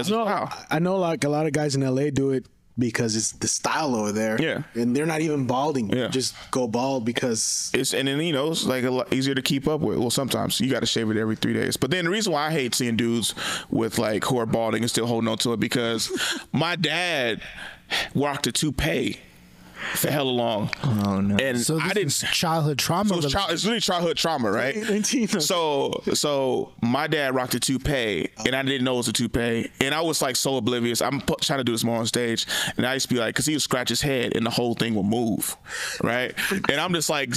I know like a lot of guys in LA do it because it's the style over there.
Yeah.
And they're not even balding.
Yeah.
Just go bald because
it's like a lot easier to keep up with. Well, sometimes you got to shave it every 3 days. But then the reason why I hate seeing dudes with like who are balding and still holding on to it, because my dad rocked a toupee. for hella long.
Oh no!
And
So
I
this
didn't.
is childhood trauma.
So it's really childhood trauma, right? So my dad rocked a toupee, and I didn't know it was a toupee, and I was like so oblivious. I'm trying to do this more on stage, and I used to be like, because he would scratch his head, and the whole thing would move, right? And I'm just like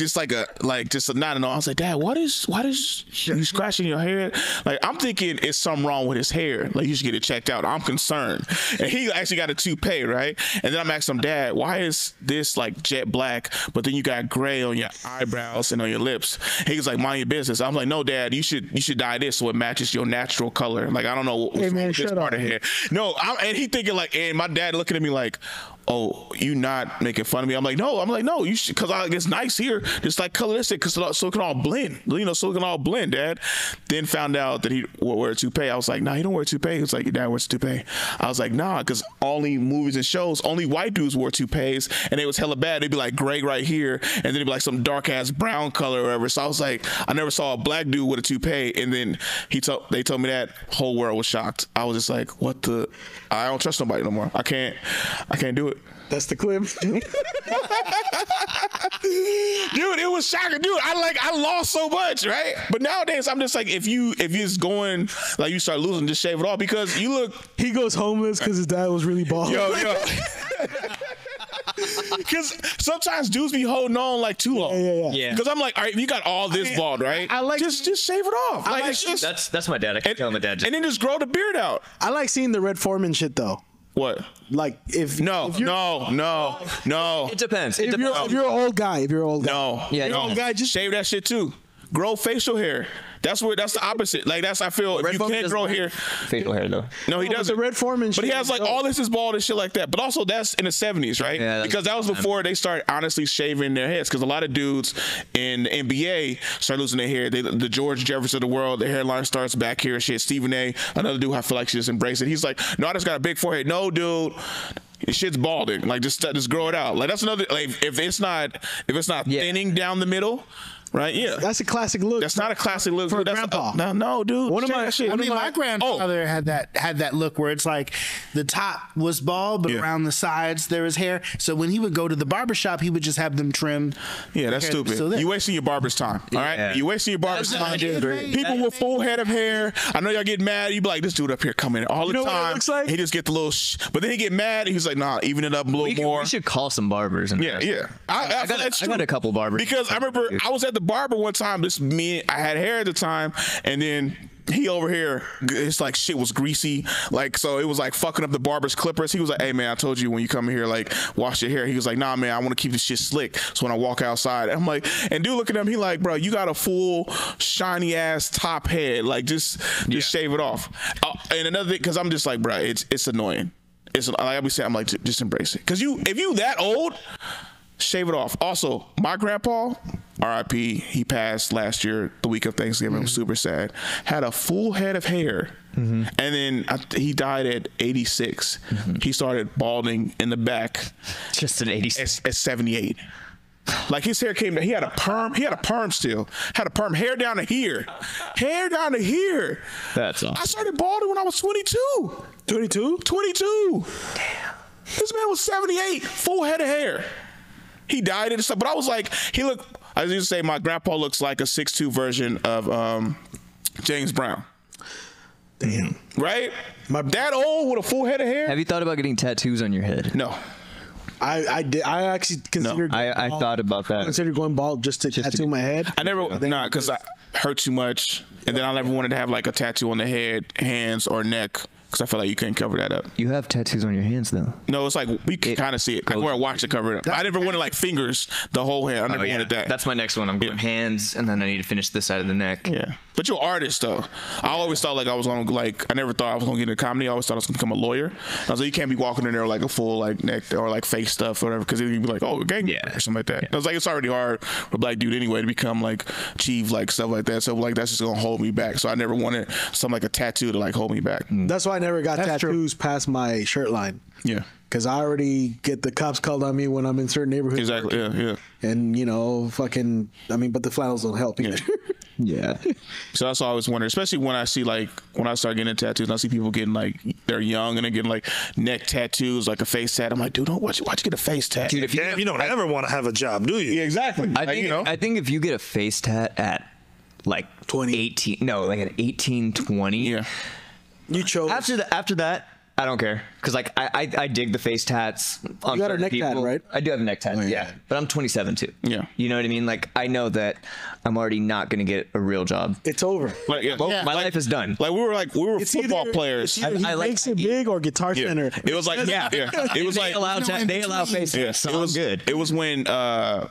not know. I was like, Dad, why is you scratching your head? Like I'm thinking it's something wrong with his hair. Like you should get it checked out. I'm concerned. And he actually got a toupee, right? And then I'm asking him, Dad, why is this like jet black, but then you got gray on your eyebrows and on your lips? He was like, mind your business. I'm like, no, Dad, you should dye this so it matches your natural color. Like I don't know what's wrong with this part of hair. No, and he thinking like, and my dad looking at me like, oh, you not making fun of me? I'm like, no, you should, because it's nice here. Just like color this, because so it can all blend. So it can all blend, Dad. Then found out that he would wear a toupee. I was like, nah, he don't wear a toupee. He was like, your dad wears a toupee. I was like, nah, because only movies and shows, only white dudes wore toupees, and they was hella bad. They'd be like gray right here, and then it'd be like some dark ass brown color or whatever. So I was like, I never saw a black dude with a toupee. And then they told me that, whole world was shocked. I was just like, what the? I don't trust nobody no more. I can't do it.
That's the clip.
Dude, it was shocking. Dude, I lost so much, right? But nowadays I'm just like, if it's going like you start losing, just shave it off, because you look.
He goes homeless because his dad was really bald.
Yo. Because sometimes dudes be holding on like too long.
Yeah.
Because I'm like, all right, you got all this bald, right?
I like
just shave it off. Like it's just,
That's my dad. I can tell my dad.
And then just grow the beard out.
I like seeing the Red Foreman shit though.
What?
Like if
No.
It depends.
If you're an old guy,
No.
Yeah,
no.
Old guy, just
shave that shit too. Grow facial hair. That's the opposite. Like I feel if you can't grow hair.
Facial hair though.
No, he doesn't.
The Red Foreman shit.
But he has like all this is bald and shit like that. But also that's in the 70s, right?
Yeah,
because that was before they started honestly shaving their heads. Because a lot of dudes in the NBA start losing their hair. The George Jefferson of the world, their hairline starts back here and shit. Stephen A, another dude, I feel like she just embraced it. He's like, no, I just got a big forehead. No, dude. Shit's balding. Like just grow it out. Like that's another. Like if it's not thinning down the middle. Right, yeah.
That's a classic look.
That's not a classic look
for
that's
grandpa.
No, dude.
My grandfather had that look where it's like the top was bald, but around the sides there was hair. So when he would go to the barbershop, he would just have them trimmed.
Yeah, that's stupid. You wasting your barber's time. All right, you wasting your barber's time. People with full head of hair. I know y'all get mad. You be like, this dude up here coming all the time.
What it looks like?
He just get the little, but then he get mad. He's like, nah, even it up a little more.
We should call some barbers.
Yeah. I
got a couple barbers
because I remember I was at the barber one time. I had hair at the time, and then he over here, it's like shit was greasy, like so it was like fucking up the barber's clippers. He was like, hey man, I told you when you come here, like wash your hair. He was like, nah man, I want to keep this shit slick, so when I walk outside, I'm like, and dude look at him, he like, bro, you got a full shiny ass top head, like just shave it off. And another thing, because I'm just like, bro, it's annoying. It's like I be saying, I'm like, just embrace it, because if you that old, shave it off. Also, my grandpa, R.I.P., he passed last year, the week of Thanksgiving. It was super sad. Had a full head of hair. And then he died at 86. He started balding in the back.
Just an 86.
At 78. Like his hair came down. He had a perm. He had a perm still. Had a perm. Hair down to here. Hair down to here.
That's awesome.
I started balding when I was 22.
22?
22. Damn. This man was 78. Full head of hair. He died and stuff. But I was like, I used to say my grandpa looks like a 6'2" version of James Brown.
Damn.
Right? That old with a full head of hair?
Have you thought about getting tattoos on your head?
No.
I did. I actually considered.
No, I thought about that.
I considered going bald just to tattoo my head.
I never, because I hurt too much. And then I never wanted to have like a tattoo on the head, hands, or neck. Because I feel like you couldn't cover that up.
You have tattoos on your hands, though.
No, it's like we can kind of see it. I wear a watch to cover it up. I never wanted like fingers, the whole hand. I never wanted that.
That's my next one. I'm going hands, and then I need to finish this side of the neck.
Yeah. But you're an artist, though. I always thought like I was going to I never thought I was going to get into comedy. I always thought I was going to become a lawyer. I was like, you can't be walking in there like a full like neck or like face stuff or whatever, because you'd be like, oh, gang or something like that. Yeah. I was like, it's already hard for a black dude anyway to become like chief, like stuff like that. So like that's just going to hold me back. So I never wanted something like a tattoo to like hold me back.
That's why I never got tattoos past my shirt line.
Yeah.
Because I already get the cops called on me when I'm in certain neighborhoods.
Exactly, yeah.
And, fucking, but the flannels don't help either.
Yeah.
So that's all I always wonder, especially when I see like when I start getting tattoos, and I see people getting like they're young and they're getting like neck tattoos, like a face tat. I'm like, dude, why'd you get a face tat?
Dude, if
Damn, you don't ever want to have a job, do you?
Yeah, exactly.
I think if you get a face tat at like 18, no, like at 18, 20.
Yeah.
You chose.
After that, I don't care. Because, like, I dig the face tats.
You got a neck tat, right?
I do have a neck tat, yeah. But I'm 27, too.
Yeah.
You know what I mean? Like, I know that I'm already not going to get a real job.
It's over.
Like,
My life is done.
Like, we were football players.
It's either he makes it big or Guitar Center.
It was like, it was like,
they allow face tats, so
it was
good.
It was when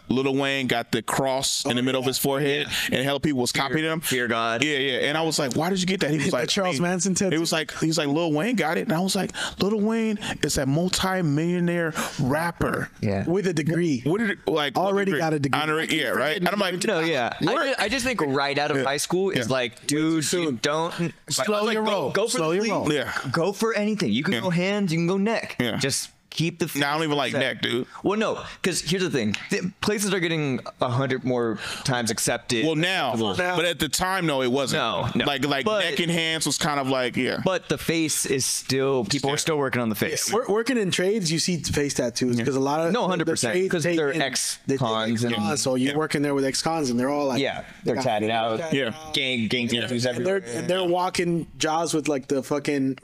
Lil Wayne got the cross in the middle of his forehead, and hell, people was copying him.
Fear God.
Yeah, yeah. And I was like, why did you get that? He was like,
Charles Manson tattoo.
He was like, Lil Wayne got it, and I was like, Lil Wayne is a multi-millionaire rapper.
Yeah.
With a degree.
What did it, like
Already got a degree.
Yeah, right. And I'm like,
No, yeah. I just think right out of high school is like, dude, you don't
Slow your roll.
Go for
Slow
the
your
sleeve.
roll.
Yeah.
Go for anything. You can go hands, you can go neck.
Yeah.
Just keep the.
I don't even like neck, dude.
Well, no, because here's the thing: places are getting 100 more times accepted.
Well, now, but at the time, no, it wasn't.
No.
Like
But-
neck and hands was kind of like, yeah.
But the face is still. People are still working on the face.
Working in trades, you see face tattoos because a lot of
No, 100%,
the trades
'cause
take
they're
in-
ex-cons
they take
and-
ex-cons, so you're working there with ex-cons and they're all like
They're tatted out.
Yeah.
Gang tattoos
and
everywhere.
they're walking jaws with like the fucking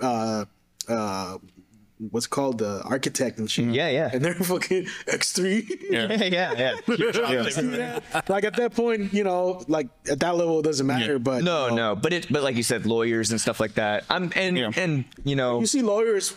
what's called the architect and shit.
Yeah.
And they're fucking X3.
yeah.
Like at that point, you know, like at that level it doesn't matter. But
No, but like you said, lawyers and stuff like that. And you know,
you see lawyers.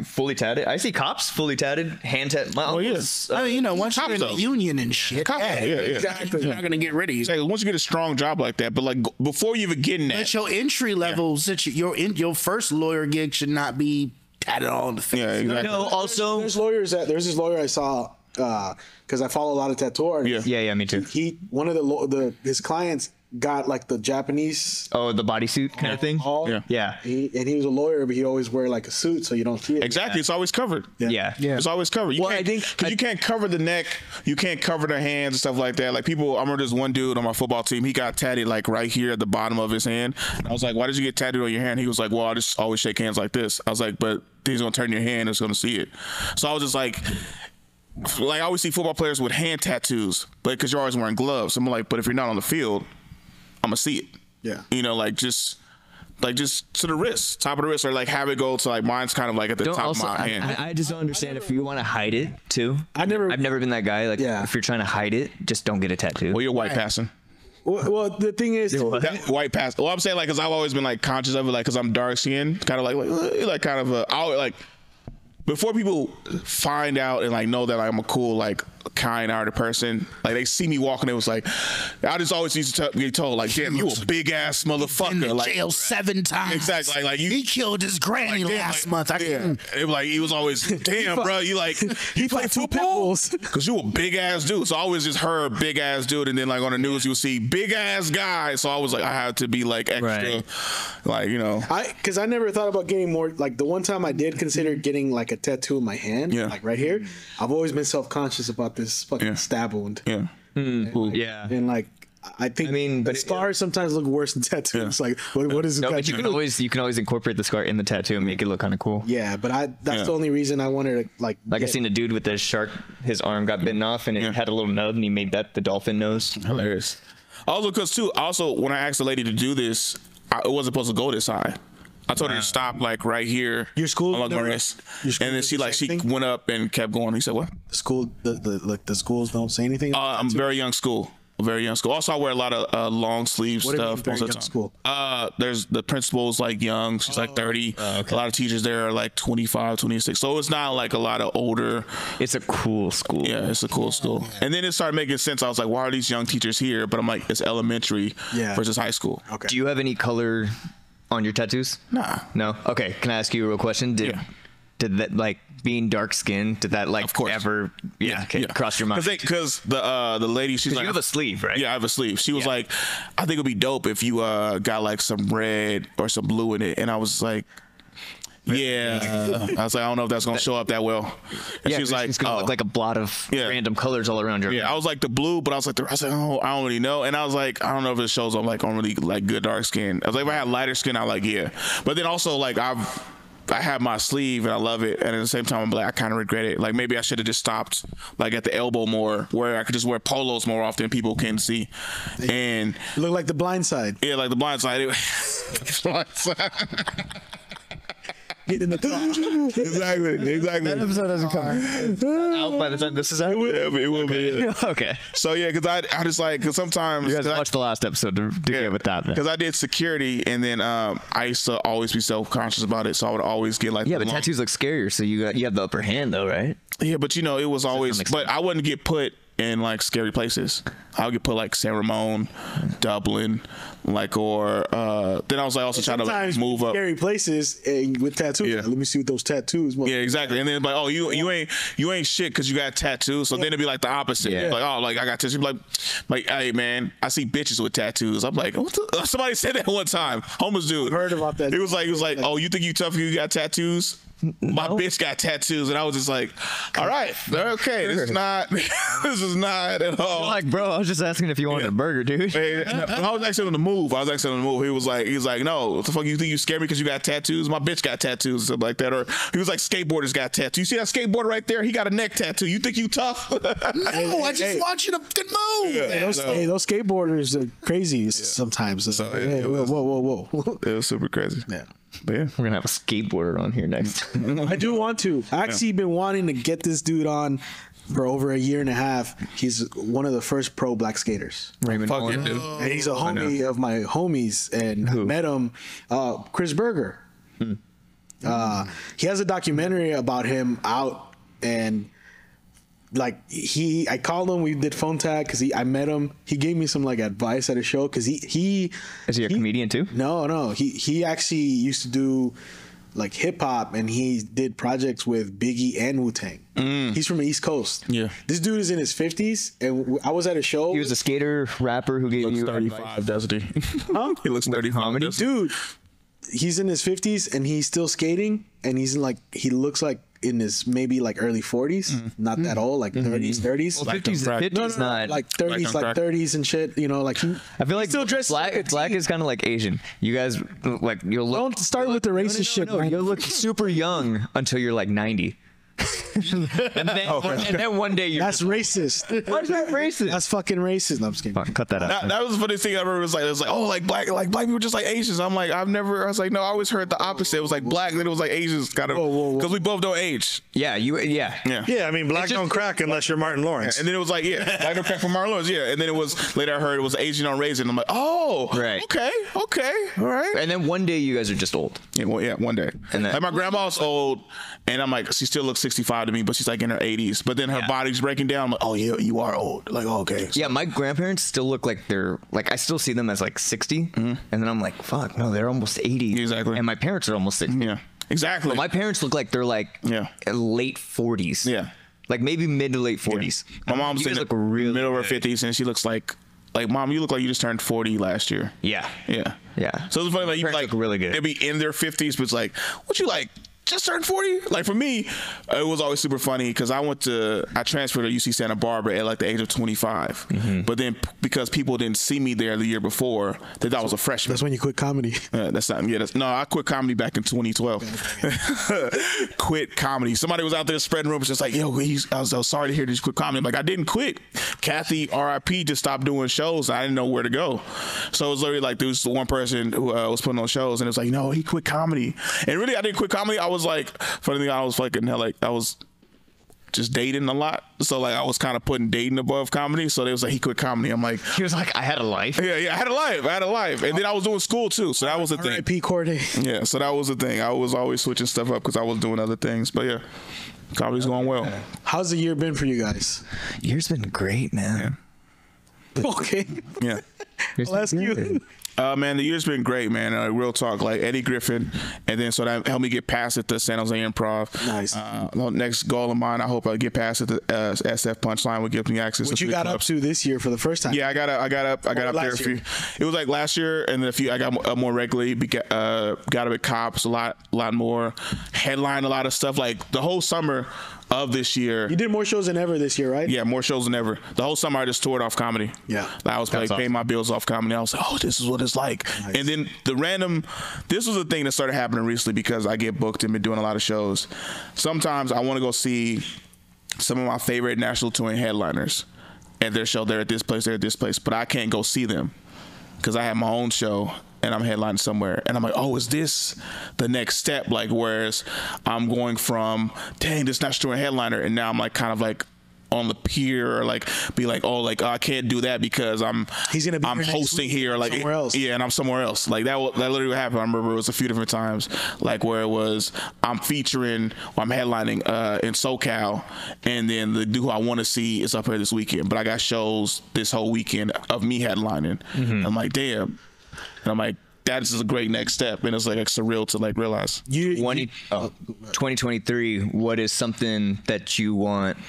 fully tatted. I see cops fully tatted, hand tatted. My uncle's,
I mean, you know, once you're in the
though.
union and shit,
Exactly.
you're not gonna get rid of you.
Like, once you get a strong job like that, but like before you even get in that,
But your entry level, your first lawyer gig should not be tatted all on the face.
yeah, exactly.
no, also,
There's lawyers there's this lawyer I saw because I follow a lot of tattoo artists.
yeah, me too.
One of his clients got like the Japanese
Oh, the bodysuit kind of thing.
hall.
Yeah.
He was a lawyer, but he always wear like a suit so you don't see it.
Exactly, it's always covered.
Yeah.
It's always covered. You
Well,
can't,
I think-
because you can't cover the neck, you can't cover the hands and stuff like that. Like people, I remember this one dude on my football team. He got tatted like right here at the bottom of his hand. And I was like, "Why did you get tattooed on your hand?" He was like, "Well, I just always shake hands like this." I was like, "But he's gonna turn your hand, and it's gonna see it." So I was just like I always see football players with hand tattoos, but because you're always wearing gloves. I'm like, but if you're not on the field, I'm gonna see it.
Yeah.
You know, like just to the wrist, top of the wrist, or like have it go to like mine's kind of like at the top of my hand.
I just don't understand if you want to hide it too.
I've never
been that guy. Like, if you're trying to hide it, just don't get a tattoo.
Well, you're white passing.
Well, the thing is,
White pass. Well, I'm saying like, cause I've always been like conscious of it, like, cause I'm dark skinned, kind of like kind of like before people find out and like know that I'm a cool, like kind-hearted person, like they see me walking, it was like I just always used to get told like, damn, you a big ass motherfucker,
Been to
like
jail 7 times.
exactly, like you.
He killed his granny last month.
It was like he was always, damn, bro, you like he played football because you a big ass dude. So I always just heard big ass dude, and then like on the news you would see big ass guy. So I was like, I had to be like extra, like, you know,
because I never thought about getting more. Like the one time I did consider getting like a tattoo in my hand, like right here. I've always been self-conscious about this fucking stab wound.
Yeah.
Yeah.
And like I think but scars sometimes look worse than tattoos. Like what is it?
No, but you can always incorporate the scar in the tattoo and make it look kind of cool.
Yeah, but that's the only reason I wanted to like.
I seen a dude with the shark. His arm got bitten off, and it had a little nub, and he made that the dolphin nose.
Hilarious. Also, because too, when I asked the lady to do this, it wasn't supposed to go this high. I told her to stop like right here.
Your school,
on my wrist. And then she went up and kept going. He said, "What?
The school, the schools don't say anything."
I'm very young school. Very young school. Also, I wear a lot of long sleeve
What do you
stuff
mean very
most of the
young
time.
school?
There's the principal's like young. She's like 30. A lot of teachers there are like 25, 26. So it's not like a lot of older.
It's a cool school.
Yeah, it's a cool school. And then it started making sense. I was like, why are these young teachers here? But I'm like, it's elementary versus high school.
Okay.
Do you have any color on your tattoos?
Nah.
No. Okay. Can I ask you a real question? Did that, like, being dark skinned, did that like
Of course.
ever cross your mind?
Because the lady, she's like,
you have a sleeve, right?
Yeah, I have a sleeve. She was like, I think it'd be dope if you got like some red or some blue in it. And I was like, Yeah. I was like, I don't know if that's gonna show up that well. And she was like,
it's gonna look like a blot of random colors all around your.
Yeah, I was like the blue, but I was like, oh, I don't really know. And I was like, I don't know if it shows up like on really like good dark skin. I was like, if I had lighter skin, I like but then also like I have my sleeve and I love it, and at the same time I'm like, I kind of regret it. Like maybe I should have just stopped like at the elbow more, where I could just wear polos more often people can see. And
look like The Blind Side.
Yeah, like The Blind Side. Blind Side.
Get in the car.
Exactly.
That episode doesn't come
out by the time this is out.
It will be.
Okay.
So yeah, because I just like, because sometimes
you guys watched the last episode to get with that.
Because I did security, and then I used to always be self-conscious about it, so I would always get like
but tattoos look scarier, so you have the upper hand though, right?
Yeah, but it was always, but I wouldn't get put in like scary places. I would get put like San Ramon, Dublin, like, or then I was like also trying to like move up
scary places with tattoos.
Yeah.
Like, let me see what those tattoos.
Yeah, exactly. And then like, oh, you ain't shit because you got tattoos. So then it'd be like the opposite. Yeah. Like, oh, like I got tattoos. Like, hey man, I see bitches with tattoos. I'm like, what the? Somebody said that one time. Homeless dude.
I've heard about that.
It was like, oh, you think you tough? You got tattoos? My bitch got tattoos, and I was just like, all right, okay, this is not at all.
Like, bro, I was just asking if you wanted a burger, dude.
I was actually on the move. He was like, no, what the fuck, you think you scared me because you got tattoos? My bitch got tattoos, something like that. Or he was like, skateboarders got tattoos. You see that skateboarder right there? He got a neck tattoo. You think you tough?
No, I just want you to move.
Hey, those skateboarders are crazy sometimes. So, hey, whoa.
It was super crazy.
Yeah.
But yeah,
we're gonna have a skateboarder on here next.
I do want to. I actually been wanting to get this dude on for over a year and a half. He's one of the first pro black skaters.
Raymond
Fucking dude.
And he's a homie of my homies, and I met him, Chris Berger. He has a documentary about him out, and like I called him, we did phone tag because I met him. He gave me some like advice at a show because he
is he a comedian too?
No, he actually used to do like hip hop, and he did projects with Biggie and Wu-Tang. He's from the East Coast.
Yeah,
this dude is in his 50s, and I was at a show.
He was a skater rapper who gave you
35, doesn't he?
Huh?
He looks 35.
Dude, he's in his 50s and he's still skating, and he's like, he looks like in his maybe like early 40s, not that old, like 30s.
Well, 50s not
like 30s, like 30s and shit. You know, like
I feel like
still dressed
black is kind of like Asian. You guys like you'll look.
Don't start with the racist shit.
No, you'll look super young until you're like 90. and then one day you're
that's racist.
Why is that racist?
That's fucking racist. No, I'm just kidding.
Fuck, cut that out.
That was the funniest thing I ever was like. It was like, oh, like black people just like Asians. I'm like, I was like, no, I always heard the opposite. It was like black, then it was like Asians, kind of, because we both don't age.
Yeah,
yeah. I mean, black don't crack unless you're Martin Lawrence.
And then it was like, black don't crack for Martin Lawrence. Yeah, and then it was later I heard it was Asian on raisin. I'm like, oh,
right,
okay, all right.
And then one day you guys are just old.
Yeah, one day. And then, like my grandma's old, and I'm like, she still looks 65 to me, but she's like in her 80s. But then her body's breaking down. I'm like, oh yeah, you are old. Like, oh, okay.
So. Yeah, my grandparents still look like they're like, I still see them as like 60, and then I'm like, fuck, no, they're almost 80.
Exactly.
And my parents are almost 60.
Yeah, exactly.
But my parents look like they're like late 40s.
Yeah, like
maybe mid to late 40s.
Yeah. My mom's in the middle of her 50s, and she looks like mom, you look like you just turned 40 last year.
Yeah.
So it's funny, like you like
really good.
They'd be in their 50s, but it's like, what you like? Just turned 40. Like for me, it was always super funny because I transferred to UC Santa Barbara at like the age of 25. But then because people didn't see me there the year before, they thought I was a freshman.
That's when you quit comedy.
That's not. Yeah. No, I quit comedy back in 2012. Quit comedy. Somebody was out there spreading rumors, just like, yo, I was sorry to hear that you quit comedy. I'm like, I didn't quit. Kathy, R.I.P., just stopped doing shows. I didn't know where to go. So it was literally like there was one person who was putting on shows, and it was like, no, he quit comedy. And really, I didn't quit comedy. I was like, funny thing, I was like I was just dating a lot, so like I was kind of putting dating above comedy. So they was like, he quit comedy. I'm like,
he was like, I had a life.
Yeah, I had a life, and then I was doing school too. So that was the thing.
R.I.P. Corday.
Yeah, so that was the thing. I was always switching stuff up because I was doing other things. But yeah, comedy's going well.
How's the year been for you guys?
Year's been great, man.
Okay.
Yeah.
I'll ask you.
Man, the year's been great, man. Real talk, like Eddie Griffin, and then so that helped me get past at the San Jose Improv.
Nice.
Next goal of mine, I hope I get past at the SF Punchline, would give me access.
What you got up to this year for the first time?
Yeah, I got up there a few. It was like last year, and then a few. I got more regularly. Got up at Cops a lot more. Headline a lot of stuff. Like the whole summer of this year.
You did more shows than ever this year, right?
Yeah, more shows than ever. The whole summer I just toured off comedy.
Yeah.
I was like paying my bills off comedy. I was like, oh, this is what it's like. Nice. And then this was a thing that started happening recently because I get booked and been doing a lot of shows. Sometimes I want to go see some of my favorite national touring headliners at their show. They're at this place, but I can't go see them because I have my own show and I'm headlining somewhere. And I'm like, oh, is this the next step? Like, whereas I'm going from, dang, this national touring headliner, and now I'm like kind of like on the pier, or like be like, oh, like I can't do that because I'm hosting here, like
somewhere else.
Yeah, and I'm somewhere else. Like that literally happened. I remember it was a few different times, like where it was I'm featuring or I'm headlining in SoCal, and then the dude who I want to see is up here this weekend, but I got shows this whole weekend of me headlining. I'm like, damn, and I'm like, that is a great next step, and it's like surreal to like realize.
2023. What is something that you want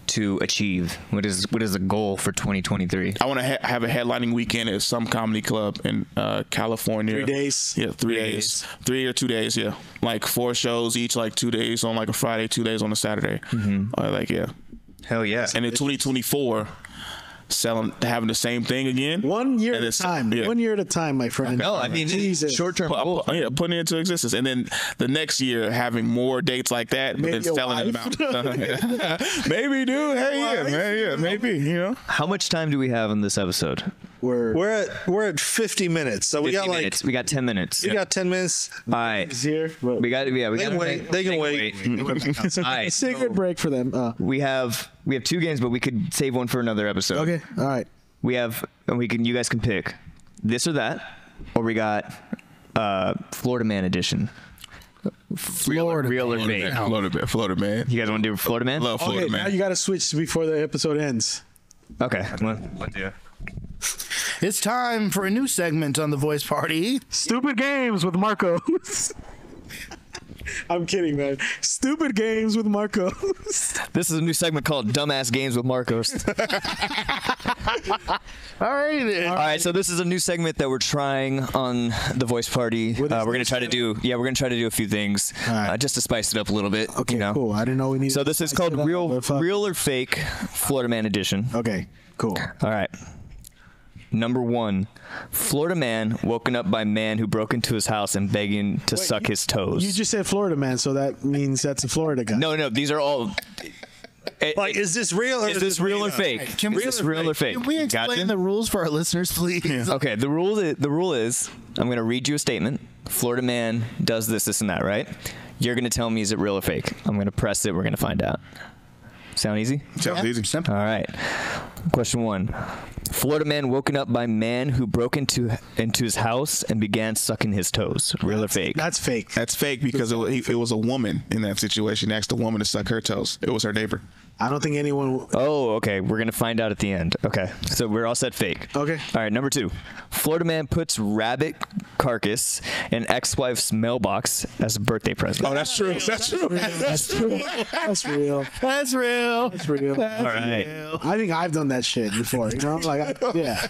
to achieve? What is a goal for 2023?
I want to have a headlining weekend at some comedy club in California.
3 days?
Yeah, 3 days. 3 or 2 days, yeah. Like 4 shows each, like 2 days on like a Friday, 2 days on a Saturday. Like, yeah.
Hell yeah.
And in 2024, having the same thing again.
1 year at a time. Yeah. 1 year at a time, my friend.
No, I mean, short-term goal.
Yeah, putting it into existence. And then the next year, having more dates like that, but then selling it out. Maybe, dude. Hey, yeah, man, yeah, maybe, you know.
How much time do we have in this episode?
We're at 50 minutes, so we got
minutes. We got 10 minutes.
We got 10 minutes.
All right, we got.
They can wait. They can wait.
All right,
cigarette break for them.
We have 2 games, but we could save one for another episode.
Okay, all right.
You guys can pick this or that, or we got Florida Man edition. Real or fake?
Florida Man.
You guys want to do Florida Man?
Love Florida Man.
Now you got to switch before the episode ends.
Okay. Let's do it.
It's time for a new segment on The Voice Party.
Stupid Games with Marcos. I'm kidding, man. Stupid Games with Marcos.
This is a new segment called Dumbass Games with Marcos.
All right,
so this is a new segment that we're trying on The Voice Party. We're gonna try to do a few things just to spice it up a little bit.
Okay, cool. I didn't know we needed.
So this is called Real or Fake Florida Man edition.
Okay, cool.
All right. Number 1, Florida man woken up by man who broke into his house and begging to suck his toes.
You just said Florida man, so that means that's a Florida guy.
No, these are all.
Is this real? Or
is this real or fake? Is this real or fake?
Can we explain the rules for our listeners, please?
Yeah. Okay, the rule is I'm going to read you a statement. Florida man does this, and that, right? You're going to tell me is it real or fake. I'm going to press it. We're going to find out. Sound easy?
Sounds easy.
Simple. All right. Question 1. Florida man woken up by man who broke into his house and began sucking his toes. Real or fake?
That's fake.
That's fake because it was a woman in that situation. Asked a woman to suck her toes. It was her neighbor.
I don't think anyone.
Oh, okay. We're gonna find out at the end. Okay, so we're all set. Fake.
Okay.
All right. Number 2. Florida man puts rabbit carcass in ex-wife's mailbox as a birthday present.
Oh, that's true. That's true.
That's true. That's real.
That's real.
That's real.
All right.
I think I've done that shit before. You know, yeah.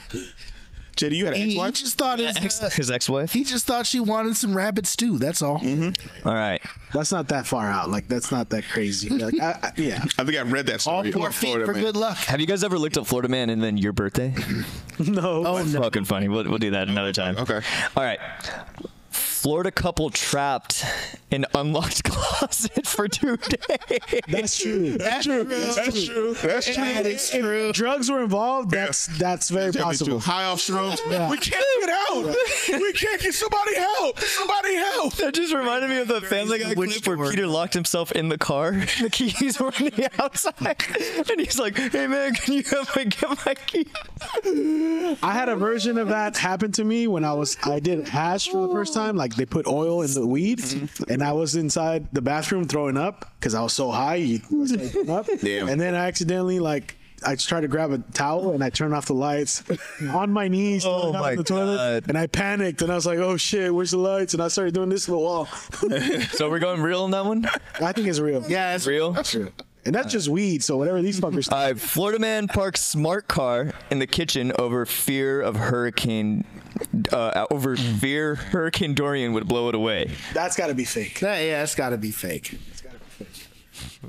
JD, you had an ex-wife?
He just thought
his ex-wife?
He just thought she wanted some rabbit stew. That's all.
All right.
That's not that far out. Like, that's not that crazy. Like, yeah.
I think I've read that story.
All 4 feet for good luck.
Have you guys ever looked up Florida man and then your birthday?
No.
Oh,
That's fucking funny. We'll do that another time.
Okay.
All right. Florida couple trapped in unlocked closet for 2 days.
That's true.
That's true. That's true. That's true.
That is true.
Drugs were involved. That's very possible.
High off shrooms.
Yeah.
We can't get out. We can't get somebody help. Somebody help.
That just reminded me of the Family Guy clip where Peter locked himself in the car. The keys were on the outside, and he's like, "Hey man, can you help me get my keys?"
I had a version of that happen to me when I did hash for the first time. Like, they put oil in the weed, and I was inside the bathroom throwing up because I was so high. Damn. And then I accidentally I tried to grab a towel and I turned off the lights on my knees.
Oh my
the toilet, and I panicked and I was like, "Oh shit, where's the lights?" And I started doing this to the wall.
So we're going real on that one?
I think it's real.
Yeah, it's
Real?
That's real. And that's just weed. So whatever these fuckers.
All right, Florida man parks smart car in the kitchen over fear Hurricane Dorian would blow it away.
That's got to be fake.
That's got to be fake.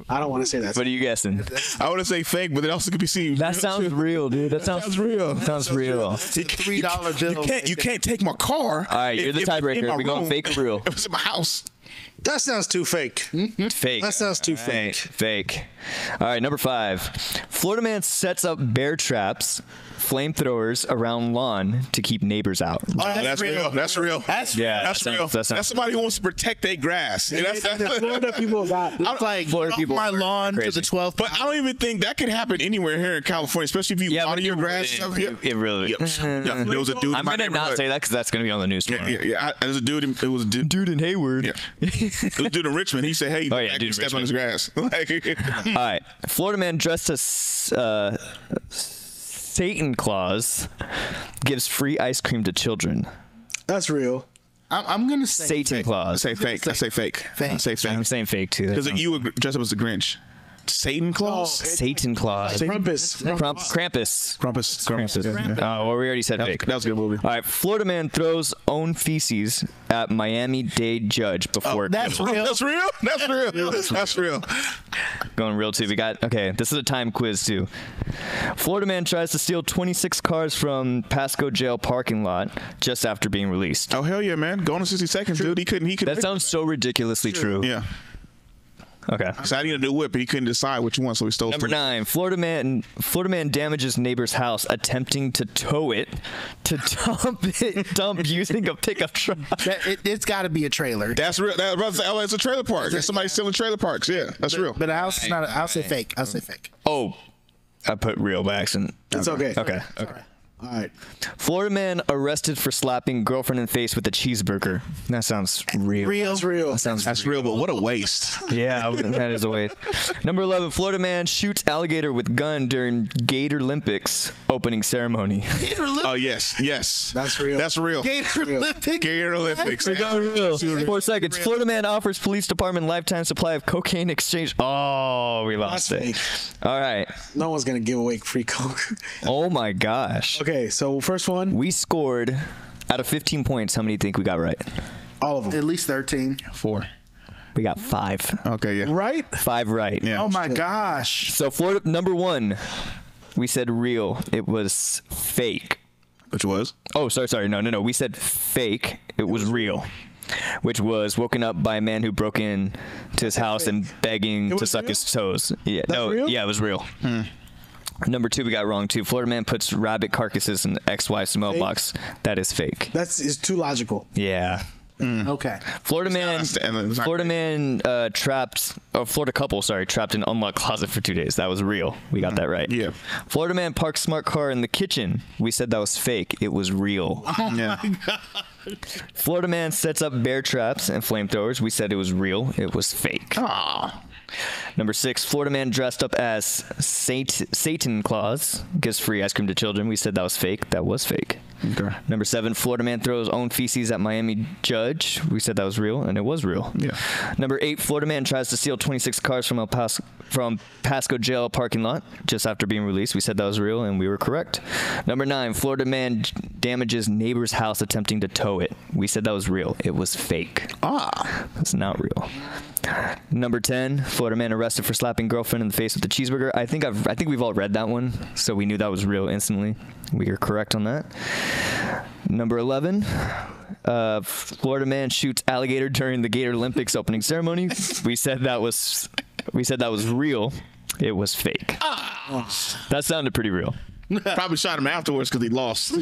I don't want to say that.
What are you guessing?
I want to say fake, but it also could be seen.
That sounds real, dude. That sounds real. That sounds real.
It's a $3 bill.
You can't take my car.
All right, you're the tiebreaker. We going fake or real?
It was in my house.
That sounds too fake.
Fake.
That sounds too
All right, fake. All right, number 5. Florida man sets up bear traps, flamethrowers around lawn to keep neighbors out.
Oh, that's real. That's real.
That's
real. That's somebody who wants to protect their grass. That's
Florida people got.
It's like
Florida people
my
are
lawn
crazy.
to the 12th.
But I don't even think that could happen anywhere here in California, especially if you water your grass.
It really.
Yeah, there was a dude.
I'm gonna not say that because that's gonna be on the news tomorrow.
Yeah. There's a dude. It was a dude
in Hayward.
Yeah. It was a dude in Richmond. He said, "Hey,
Oh, yeah,
I
dude in
step on his grass."
All right, Florida man dressed as Satan Claus gives free ice cream to children.
That's real.
I'm gonna say
Satan
fake.
Claus.
I say fake. I say fake.
Fake.
I say fake.
I'm saying fake too.
Because you would dress up as the Grinch. Satan Claus?
Satan Claus.
Krampus.
Krampus.
Krampus.
Oh, well, we already said fake.
That was a good movie.
All right, Florida man throws own feces at Miami-Dade judge before.
That's real.
That's real? That's real. That's real.
Going real too. Okay, this is a time quiz too. Florida man tries to steal 26 cars from Pasco jail parking lot just after being released.
Oh, hell yeah, man. Go on in 60 seconds, dude. He couldn't.
That sounds so ridiculously true.
Yeah.
Okay.
So I needed to do whip, but he couldn't decide which one, so he stole
Number
3.
9, Florida man damages neighbor's house attempting to tow it to dump using a pickup truck.
It's got to be a trailer.
That's real. It's a trailer park. That's somebody stealing trailer parks. Yeah, that's real.
But a house is not. I'll say fake. I'll say fake.
Oh, I put real by accident.
It's okay.
Okay.
All right.
Florida man arrested for slapping girlfriend in face with a cheeseburger. That sounds real.
That's real.
That's real, but what a waste.
Yeah, that is a waste. Number 11, Florida man shoots alligator with gun during Gator Olympics opening ceremony.
Oh, yes.
That's real.
That's real.
Gator Olympics.
Gator Olympics.
We got real. 4 seconds. Florida man offers police department lifetime supply of cocaine exchange. Oh, we lost
That's
it.
fake.
All right.
No one's gonna give away free coke.
Oh my gosh.
Okay, so first one.
We scored out of 15 points. How many do you think we got right?
All of them.
At least 13.
4.
We got 5.
Okay, yeah.
Right?
5 right.
Yeah.
Oh my gosh.
So Florida number 1, we said real. It was fake.
Which was?
Oh, sorry. No. We said fake. It was real. Which was woken up by a man who broke in to his house and begging to suck his toes. Yeah.
Real?
Yeah, it was real. Number 2, we got wrong too. Florida man puts rabbit carcasses in ex-wife's mailbox. That is fake.
Is too logical.
Yeah.
Okay.
Florida couple trapped in unlocked closet for 2 days. That was real. We got that right.
Yeah.
Florida man parks smart car in the kitchen. We said that was fake. It was real.
Yeah.
Florida man sets up bear traps and flamethrowers. We said it was real. It was fake.
Aw.
Number 6, Florida man dressed up as Satan Claus gives free ice cream to children. We said that was fake. That was fake.
Okay.
Number 7, Florida man throws own feces at Miami judge. We said that was real, and it was real.
Yeah.
Number 8, Florida man tries to steal 26 cars from Pasco jail parking lot just after being released. We said that was real, and we were correct. Number 9, Florida man damages neighbor's house attempting to tow it. We said that was real. It was fake. That's not real. Number 10, Florida man arrested for slapping girlfriend in the face with a cheeseburger. I think we've all read that one, so we knew that was real instantly. We are correct on that. Number 11, Florida man shoots alligator during the Gator Olympics opening ceremony. We said that was real. It was fake. That sounded pretty real.
Probably shot him afterwards because he lost.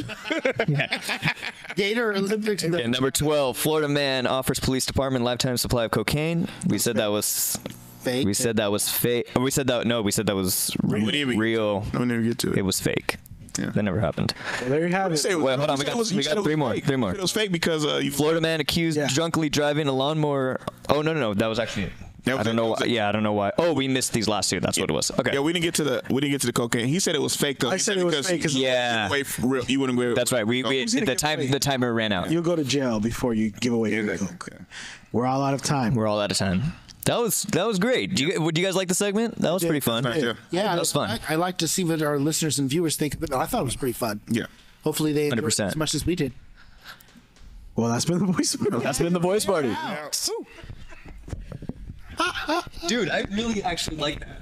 Gator Olympics.
Okay, number 12, Florida man offers police department lifetime supply of cocaine. We said that was
fake.
We said that was fake. We said that was real.
I never get to it.
It was fake.
Yeah.
That never happened.
Well, there you have it.
Wait, hold on. We got 3 more. 3 more.
It was fake because
Florida man accused drunkenly driving a lawnmower. Oh no, that was actually it. I don't know. I don't know why. Oh, we missed these last two. That's what it was. Okay.
Yeah, we didn't get to the cocaine. He said it was fake though.
I said it was fake because
you wouldn't go.
That's right. The timer ran out.
You'll go to jail before you give away your coke. We're all out of time.
We're all out of time. That was great. Would you guys like the segment? That was pretty fun.
Yeah,
that was fun.
I like to see what our listeners and viewers think of it. I thought it was pretty fun.
Yeah.
Hopefully they enjoyed it as much as we did.
Well, that's been the voice party.
That's been the voice party. Dude, I really actually like that.